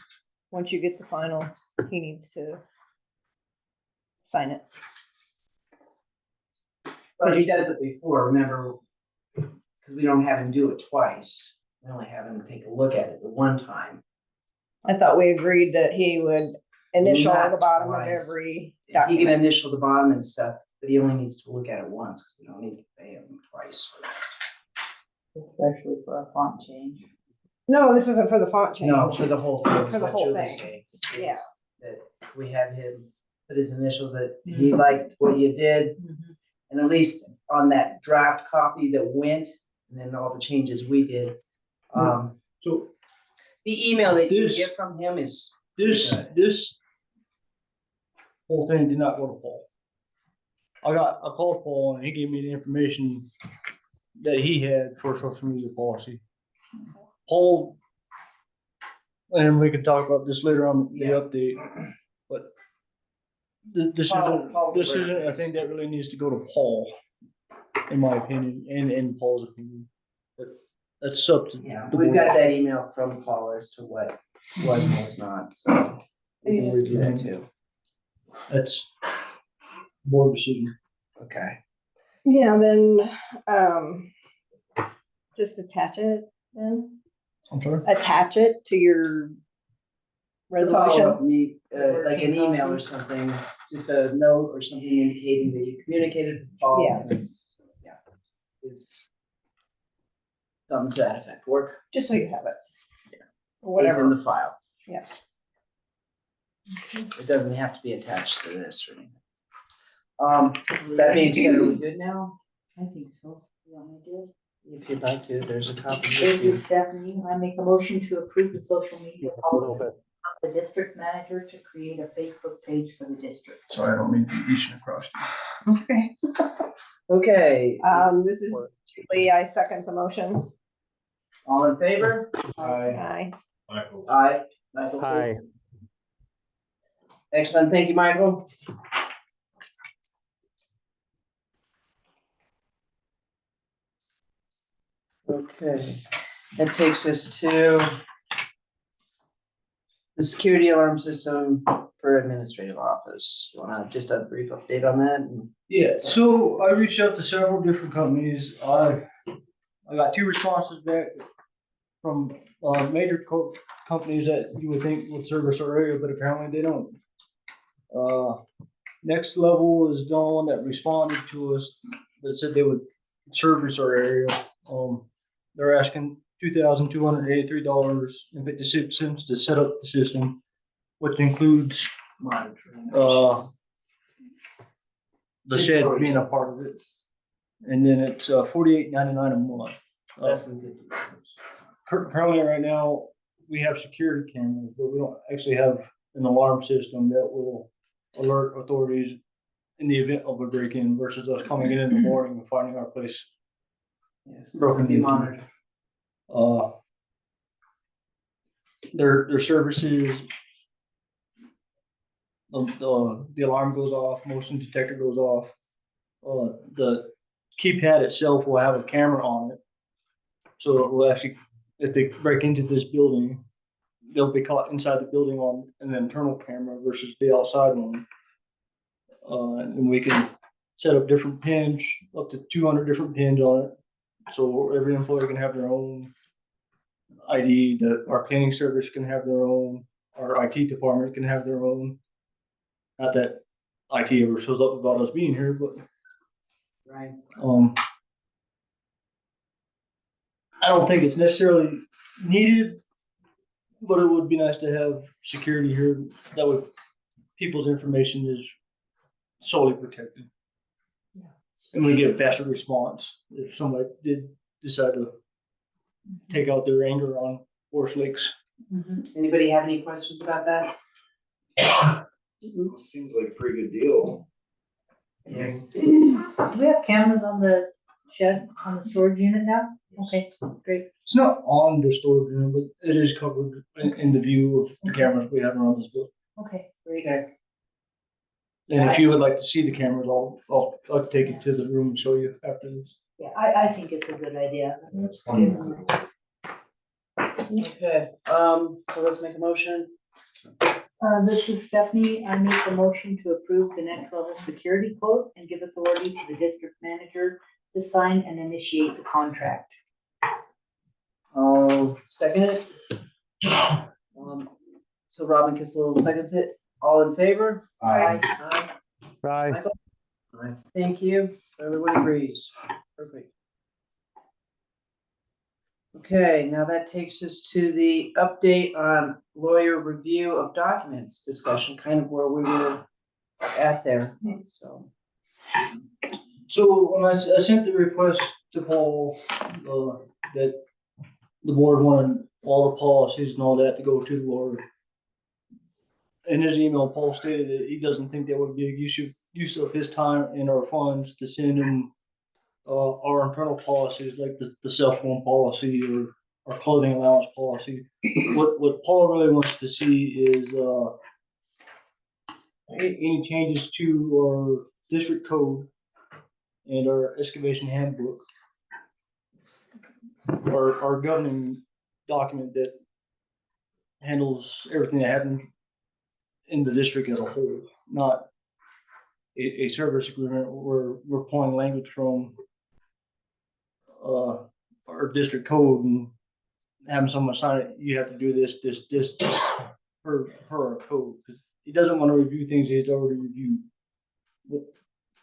once you get the final, he needs to sign it. But he does it before, remember, because we don't have him do it twice. We only have him take a look at it the one time. I thought we agreed that he would initial Not the bottom of twice. every He can document. initial the bottom and stuff, but he only needs to look at it once, because we don't need to pay him twice for that. Especially for a font change. No, this isn't for the font change. No, for the whole thing, is For the what whole Julie's thing. saying. Yeah. is That we have him put his initials that he liked what you did, and at least on that draft copy that went, and then all the changes we did. So The email that you This- get from him is, this whole thing did not go to Paul. I called Paul and he gave me the information that he had for social media policy. Paul And we can talk about this later on the Yeah. update, but this Paul's isn't aware. a thing that really needs to go to Paul, in my opinion, and in Paul's opinion. But that's up to Yeah, the we've board. got that email from Paul as to what was and was not, so we can review that too. That's board decision. Okay. Yeah, then, just attach it then, I'm sorry? attach it to your resolution. Me, like an email or something, just a note or something indicating that you communicated with Paul. Yeah. And it's, yeah. It's something to that effect, work. Just so you have it. Yeah. Or It's in whatever. the file. Yeah. It doesn't have to be attached to this or anything. That being said, are we good now? I think so. You want me to do it? If you'd like to, there's a copy. This is Stephanie. I make a motion to approve the social media A little policy bit. of the district manager to create a Facebook page for the district. Sorry, I don't mean to be reaching across. Okay. Okay, This is Julie, I second the motion. all in favor? Aye. Michael. Aye. Michael, too. Hi. Excellent, thank you, Michael. Okay, that takes us to the security alarm system for administrative office. You wanna just a brief update on that? Yeah, so I reached out to several different companies. I got 2 responses back from major companies that you would think would service our area, but apparently they don't. Next level is the only one that responded to us that said they would service our area. They're asking $2,283.56 to set up the system, which includes the shed being a part of it. And then it's $48.99 a month. That's some good. Currently, right now, we have security cameras, but we don't actually have an alarm system that will alert authorities in the event of a break-in versus us coming in the morning and finding our place Yes, broken be into. monitored. Their services, the alarm goes off, motion detector goes off. The keypad itself will have a camera on it. So it will actually, if they break into this building, they'll be caught inside the building on an internal camera versus the outside one. And we can set up different pins, up to 200 different pins on it. So every employee can have their own ID, our cleaning service can have their own, our IT department can have their own. Not that IT ever shows up about us being here, but Right. I don't think it's necessarily needed, but it would be nice to have security here. That way people's information is solely protected. And we get a faster response if somebody did decide to take out their anger on Forest Lakes. Anybody have any questions about that? Seems like a pretty good deal. Yes. Do we have cameras on the shed, on the storage unit now? Okay, great. It's not on the storage room, but it is covered in the view of the cameras we have around this book. Okay, great. Okay. And if you would like to see the cameras, I'll take you to the room and show you after this. Yeah, I think it's a good idea. That's fine. Okay, so let's make a motion. This is Stephanie. I make a motion to approve the next level security quote and give authority to the district manager to sign and initiate the contract. I'll second it. So Robin Kissel seconds it. All in favor? Aye. Aye. Bye. Michael? Aye. Thank you. So everyone agrees. Perfect. Okay, now that takes us to the update on lawyer review of documents discussion, kind of where we were at there, so. So when I sent the request to Paul, that the board wanted all the policies and all that to go to the lawyer. In his email, Paul stated that he doesn't think that would be a use of his time and our funds to send him our internal policies like the cell phone policy or our clothing allowance policy. What Paul really wants to see is, any changes to our district code and our excavation handbook. Our governing document that handles everything that happens in the district as a whole, not a service agreement where we're pulling language from our district code and having someone sign it. You have to do this per our code. 'Cause he doesn't want to review things he's already reviewed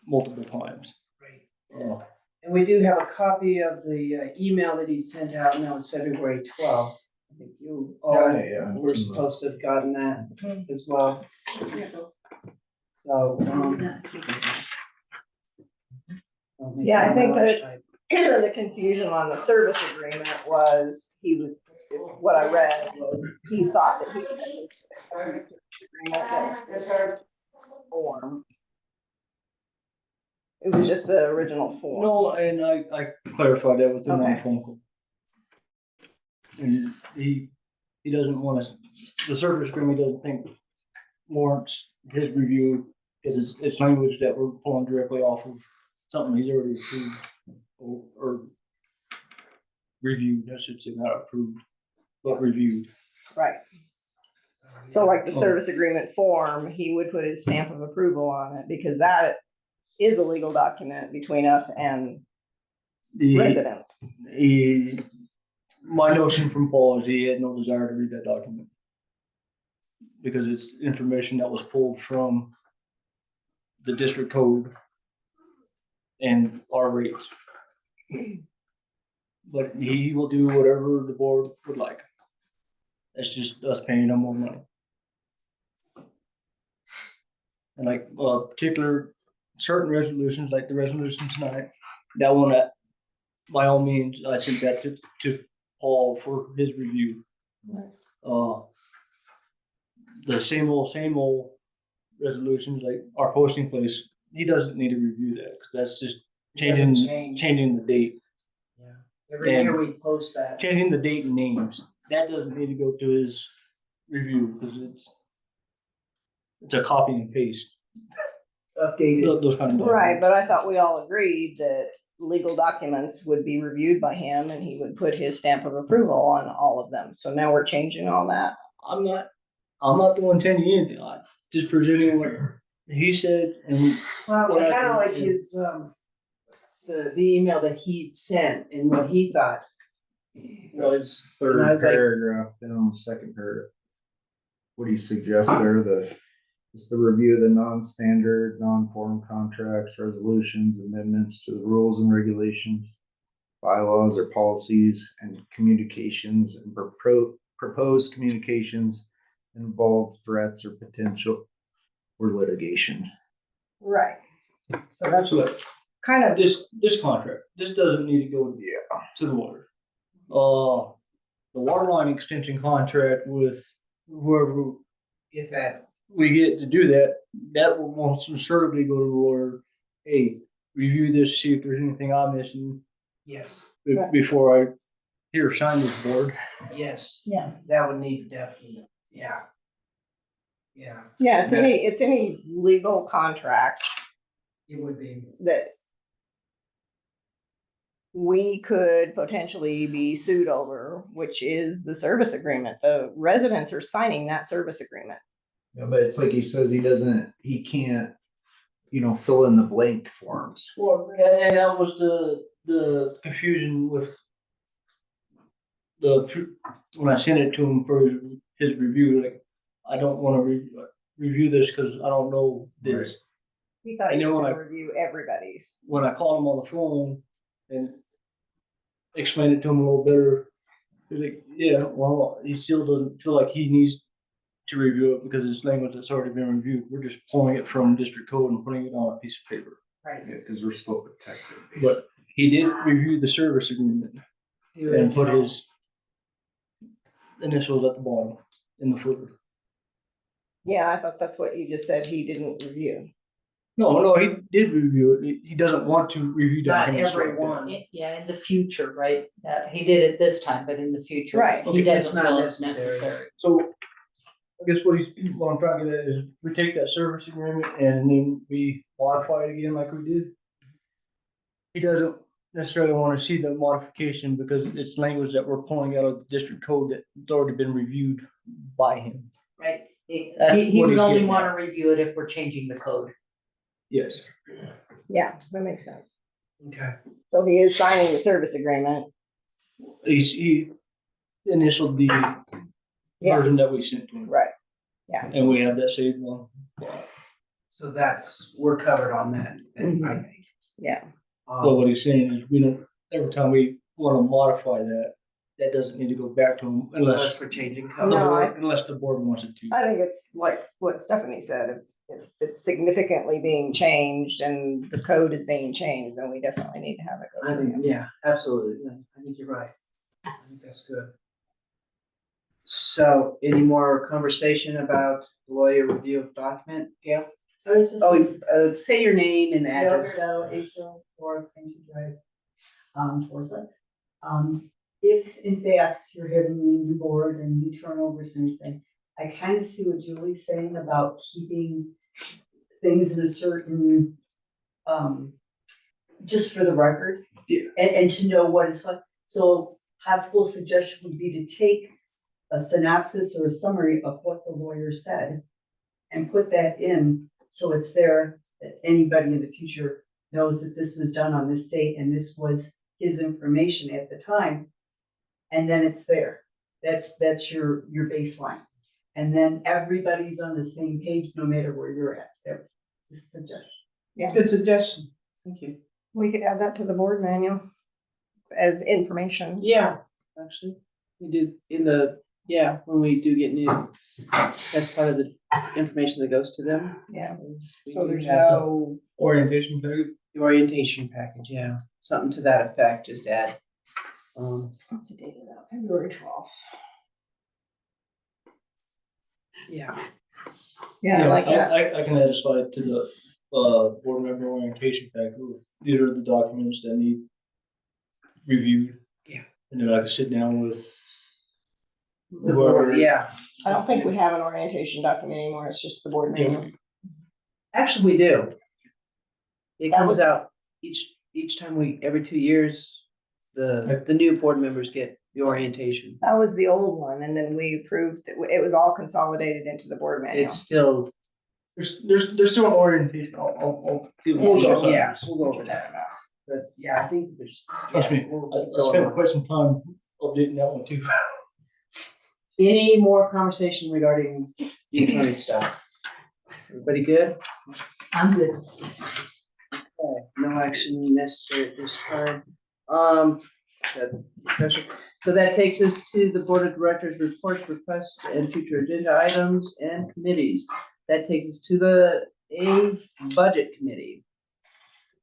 multiple times. Right. Uh, And we do have a copy of the email that he sent out, and that was February 12th. I think you all Yeah. were supposed to have gotten that as well. So, Yeah, I think that the confusion on the service agreement was, what I read was, he thought that he had a service agreement that was form. It was just the original form. No, and I clarified that with him on the Okay. phone call. And he doesn't want us, the service agreement doesn't think warrants his review, because it's language that we're pulling directly off of something he's already approved or reviewed, I should say, not approved, but reviewed. Right. So like the service agreement form, he would put his stamp of approval on it, because that is a legal document between us and residents. My notion from Paul is he had no desire to read that document, because it's information that was pulled from the district code and our rates. But he will do whatever the board would like. It's just us paying him more money. And like particular certain resolutions, like the resolution tonight, that one, that by all means, I sent that to Paul for his review. The same old resolutions, like our posting place, he doesn't need to review that, because that's just changing the date. Yeah. Every And- year we post that. Changing the date and names, that doesn't need to go to his review, because it's a copy and paste. Updated. Those kind of Right, documents. but I thought we all agreed that legal documents would be reviewed by him and he would put his stamp of approval on all of them. So now we're changing all that. I'm not the one telling you anything. I'm just presenting what he said, and Well, What I I kind of think like is- his, the email that he sent and what he thought was. and I Third was like, paragraph, then on the second paragraph. What do you suggest there? Just the review of the non-standard, non-form contracts, resolutions, amendments to the rules and regulations, bylaws or policies, and communications and proposed communications involve threats or potential or litigation. Right. So that's so kind of, this contract, this doesn't need to go to the water. The water line extension contract with whoever if that, we get to do that will most assuredly go to the water. Hey, review this, see if there's anything I'm missing yes, before I here sign this board. yes, yeah. that would need definitely, yeah. Yeah, Yeah, it's any legal contract it would be. that we could potentially be sued over, which is the service agreement. The residents are signing that service agreement. Yeah, but it's like he says, he can't, fill in the blank forms. Well, and that was the confusion with when I sent it to him for his review. Like, I don't want to review this because I don't know this. He thought And he then was when gonna review everybody's. When I called him on the phone and explained it to him a little better, he's like, yeah, well, he still doesn't feel like he needs to review it because it's language that's already been reviewed. We're just pulling it from district code and putting it on a piece of paper. Right. Yeah, because we're still protected. But he did review the service agreement and put his initials at the bottom in the footer. Yeah, I thought that's what you just said. He didn't review. No, he did review it. He doesn't want to review Not documents like that. everyone. Yeah, in the future, right? He did it this time, but in the future, Right. he Okay, it's doesn't not feel it's necessary. necessary. So I guess what I'm trying to get at is we take that service agreement and then we modify it again like we did. He doesn't necessarily want to see the modification because it's language that we're pulling out of the district code that's already been reviewed by him. Right? He That's he what would he's only getting want at. to review it if we're changing the code. Yes. Yeah, that makes sense. Okay. So he is signing the service agreement. He initialed the Yeah. version that we sent to him. Right. And we have that saved one. So we're covered on that, then, I Mhm. think. Yeah. So what he's saying is we don't, every time we want to modify that, that doesn't need to go back to him Unless unless, we're changing the code. No, board- unless the board wants it to. I think it's like what Stephanie said, if it's significantly being changed and the code is being changed, then we definitely need to have it go I through think, him. yeah, absolutely. Yeah, I think you're right. I think that's good. So any more conversation about the lawyer review of document, Gail? Oh, say your name and address. Roberto April for Country Drive, Forsyth. If in fact you're having a new board and new turnovers and everything, I kind of see what Julie's saying about keeping things in a certain, just for the record. Yeah. And to know what is what. So possible suggestion would be to take a synopsis or a summary of what the lawyer said and put that in, so it's there, that anybody in the future knows that this was done on this date and this was his information at the time. And then it's there. That's your baseline. And then everybody's on the same page, no matter where you're at. That's just a suggestion. Good suggestion. Thank you. We could add that to the board manual as information. Yeah, actually, we do when we do get new, that's part of the information that goes to them. Yeah. is we So do there's have no, Orientation period. the orientation package, yeah, something to that effect, just add. what's the date of that? February 12th. Yeah, Yeah, I like that. I can add a slide to the, board member orientation pack. These are the documents that need reviewed. Yeah. And then I can sit down with the board, yeah. I don't think we have an orientation document anymore. It's just the board manual. Actually, we do. It That comes was- out each time every 2 years, the new board members get the orientation. That was the old one, and then we approved, it was all consolidated into the board manual. It's still, there's still an orientation. I'll give We'll you go those over yeah, items. we'll go over that. But yeah, I think there's. Trust yeah, me, we'll I keep going spent on. quite some time updating that one too. Any more conversation regarding the attorney stuff? Everybody good? I'm good. Okay, no action necessary at this time. That's discussion. So that takes us to the Board of Directors reports, requests, and future agenda items and committees. That takes us to the Budget Committee.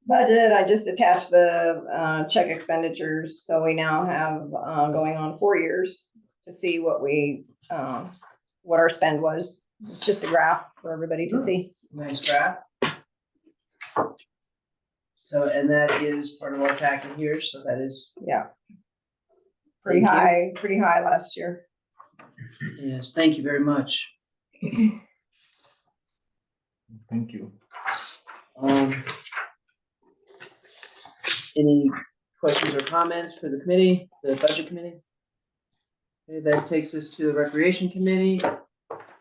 Budget, I just attached the check expenditures, so we now have going on 4 years to see what what our spend was. It's just a graph for everybody to see. Nice graph. So, and that is part of our packet here, so that is, Yeah. Pretty Thank you. high last year. yes, thank you very much. Thank you. Any questions or comments for the committee, the Budget Committee? Okay, that takes us to the Recreation Committee.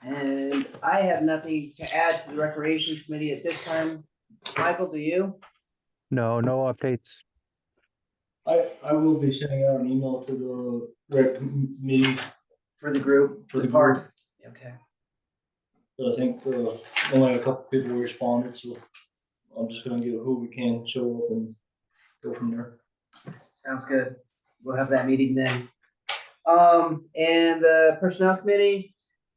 And I have nothing to add to the Recreation Committee at this time. Michael, do you? No, no updates. I will be sending out an email to the rec meeting. For the group? For the park? group. Okay. But I think only a couple people responded, so I'm just gonna get who we can show up and go from there. Sounds good. We'll have that meeting then. And the Personnel Committee,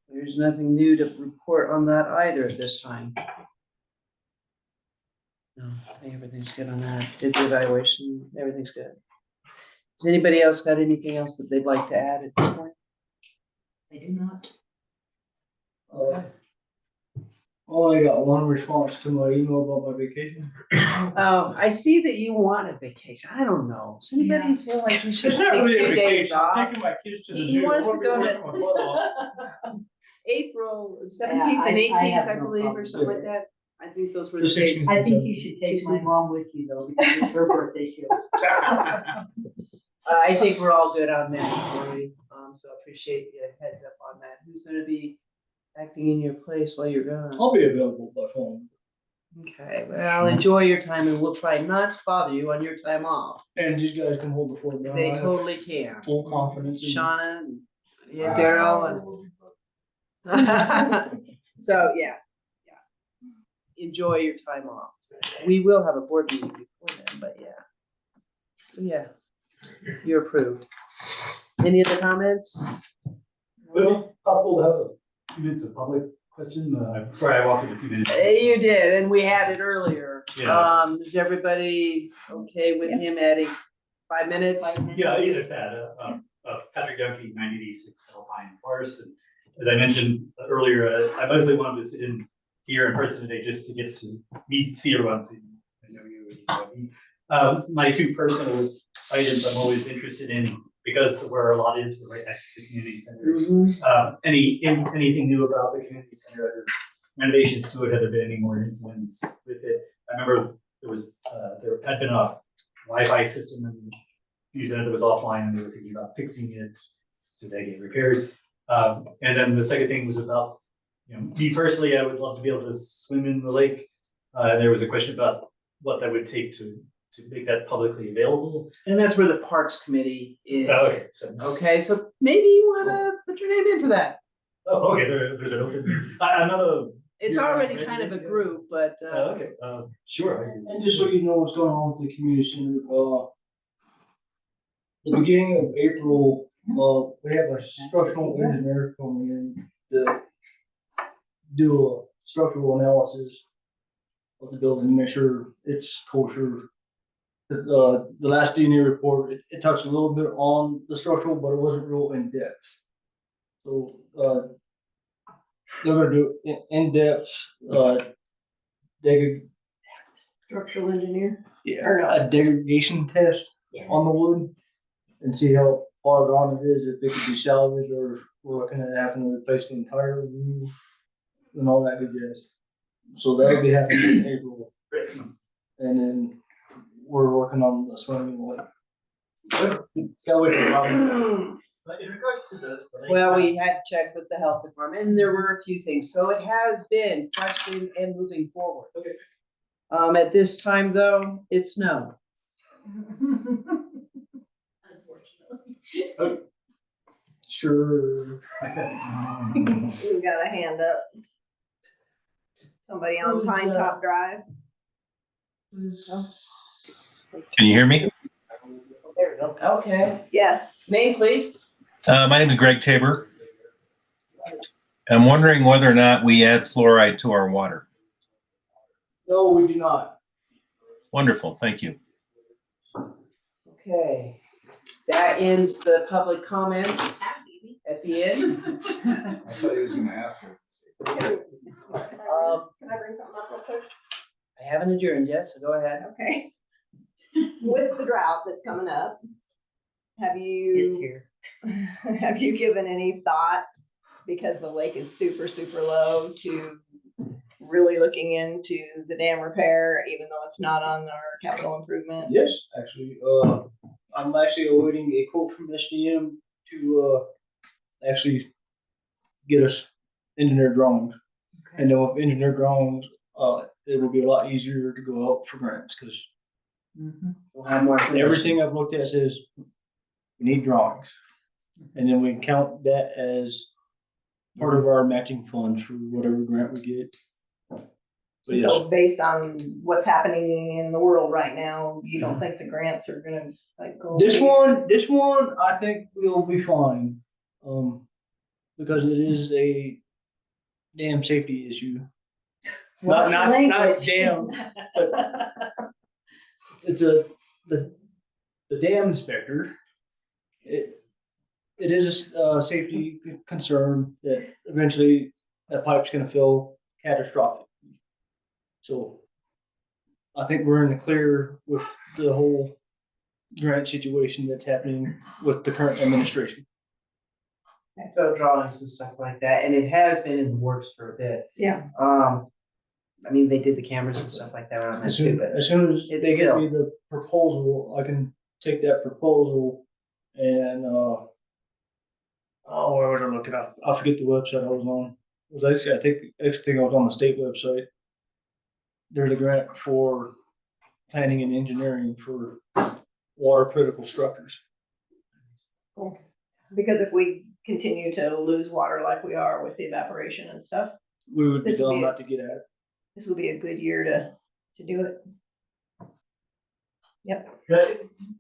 there's nothing new to report on that either at this time. No, I think everything's good on that. Did the evaluation, everything's good. Has anybody else got anything else that they'd like to add at this point? They do not. Only got one response to my email about my vacation. Oh, I see that you want a vacation. I don't know. Does anybody feel like you should It's not take really a 2 days vacation. I'm off? taking my kids to the He zoo. wants I'm to gonna be go to- working my butt off. April Yeah, 17th I and 18th, have I no believe, or problem something with like it. that. I think those were The the dates. 16th. I think you should take my mom with you though, because it's her birthday too. I think we're all good on that, Cory. So appreciate the heads up on that. Who's gonna be acting in your place while you're gone? I'll be available by phone. Okay, well, enjoy your time and we'll try not to bother you on your time off. And these guys can hold the fort down. They I have totally can. full confidence in Shauna and yeah, Daryl and. So, yeah. Enjoy your time off. We will have a board meeting before then, but yeah. So, yeah, you're approved. Any other comments? Will, possible to have a few minutes of public question? I'm sorry, I walked in a few minutes. You did, and we had it earlier. Yeah. Is everybody okay with him adding 5 minutes? Yeah, either that, Patrick Dunkey, 986 Alpine Forest, and as I mentioned earlier, I mostly wanted to sit in here in person today just to get to see everyone, so I know you and you know me. My two personal items I'm always interested in, because where our lot is, we're right next to the community center. Mhm. Anything new about the community center, or renovations to it, have there been any more incidents with it? I remember there had been a Wi-Fi system in the community center that was offline, and they were thinking about fixing it to that get repaired. And then the second thing was about, me personally, I would love to be able to swim in the lake. There was a question about what that would take to make that publicly available. And that's where the Parks Committee is. Okay, so, Okay, so maybe you wanna put your name in for that. oh, okay, there's an open, I'm not a. It's you're a already kind of a resident, yeah. group, but, Okay, sure. And just so you know what's going on with the community center, the beginning of April, we have a structural engineer coming in to do a structural analysis of the building, make sure it's kosher. The last DNA report, it touched a little bit on the structural, but it wasn't real in depth. So, they're gonna do in depth, Structural engineer? a degradation test on the wood and see how far gone it is, if it could be salvaged, or if we're looking at having to replace the entire roof and all that good jazz. So that'll be happening in April. And then we're working on the swimming lake. Can't wait for Robin. But in regards to the. well, we had checked with the health department and there were a few things. So it has been questioned and moving forward. Okay. At this time though, it's no. Sure. You got a hand up. Somebody on Who's, Pine Top Drive? Can you hear me? There we go. Okay, Yes. name please. My name is Greg Tabor. I'm wondering whether or not we add fluoride to our water. No, we do not. Wonderful, thank you. Okay, that ends the public comments at the end. I thought he was gonna ask her. Can I bring something up real quick? I haven't adjourned yet, so go ahead. Okay. With the drought that's coming up, have It's you, here. have you given any thought, because the lake is super, super low, to really looking into the dam repair, even though it's not on our capital improvement? Yes, actually, I'm actually awaiting a quote from SDM to, actually get us engineer drawings. And then with engineer drawings, it will be a lot easier to go out for grants, because We'll have more information. everything I've looked at says we need drawings. And then we can count that as part of our matching funds for whatever grant we get. But yes, So based on what's happening in the world right now, you don't think the grants are gonna like go? this one, I think we'll be fine. Because it is a damn safety issue. What's Not your language? damn, but it's the dam inspector. It is a safety concern that eventually that pipe's gonna fill, catastrophic. So I think we're in the clear with the whole grant situation that's happening with the current administration. So drawings and stuff like that, and it has been in the works for a bit. Yeah. I mean, they did the cameras and stuff like that on that As too, soon, but as soon as it's they get still- me the proposal, I can take that proposal and, oh, where was I looking at? I forget the website I was on. It was actually, I think I was on the state website. There's a grant for planning and engineering for water critical structures. Because if we continue to lose water like we are with the evaporation and stuff, We would be This would dumb be- not to get at it. this will be a good year to do it. Yep.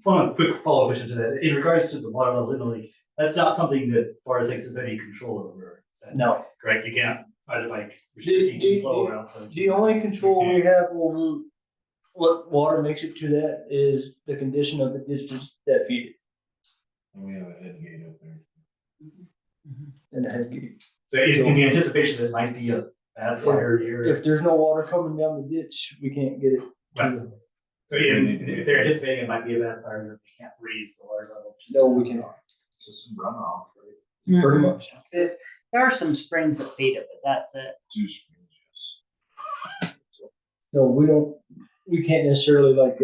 One quick follow-up question to that, in regards to the water level in the lake, that's not something that Forest Lakes has any control over, is that No. correct? You can't, either like restricting the- flow around. The only control we have over what water makes it to that is the condition of the ditches that feed it And we have a head gate up there. and the head gate. So in the anticipation that it might be a bad fire year. If there's no water coming down the ditch, we can't get it to the. So if they're anticipating it might be a bad fire year, they can't raise the water level. No, we can't. Just runoff, right? Pretty much. There are some springs that feed it, but that's it. Two springs, yes. No, we can't necessarily like,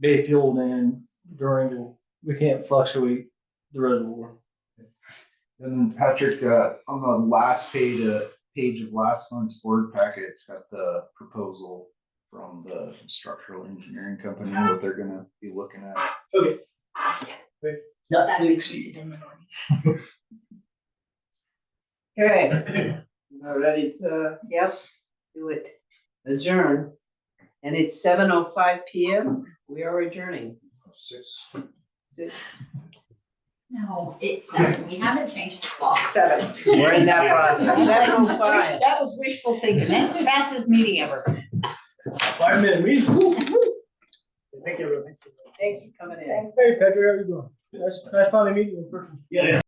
Bayfield and Durango, we can't fluctuate the reservoir. And Patrick, on the last page of last month's board packet, it's got the proposal from the structural engineering company, what they're gonna be looking at. Okay. Not to exceed. Okay, we're ready to Yep, do it. adjourn. And it's 7:05 PM. We are adjourning. 6. No, it's 7. We haven't changed the clock. 7. We're in that process. 7:05. That was wishful thinking. That's the fastest meeting ever. 5-minute meeting. Thank you, everyone. Thanks for coming in. Hey Patrick, how you doing? Nice finally meeting you in person. Yeah.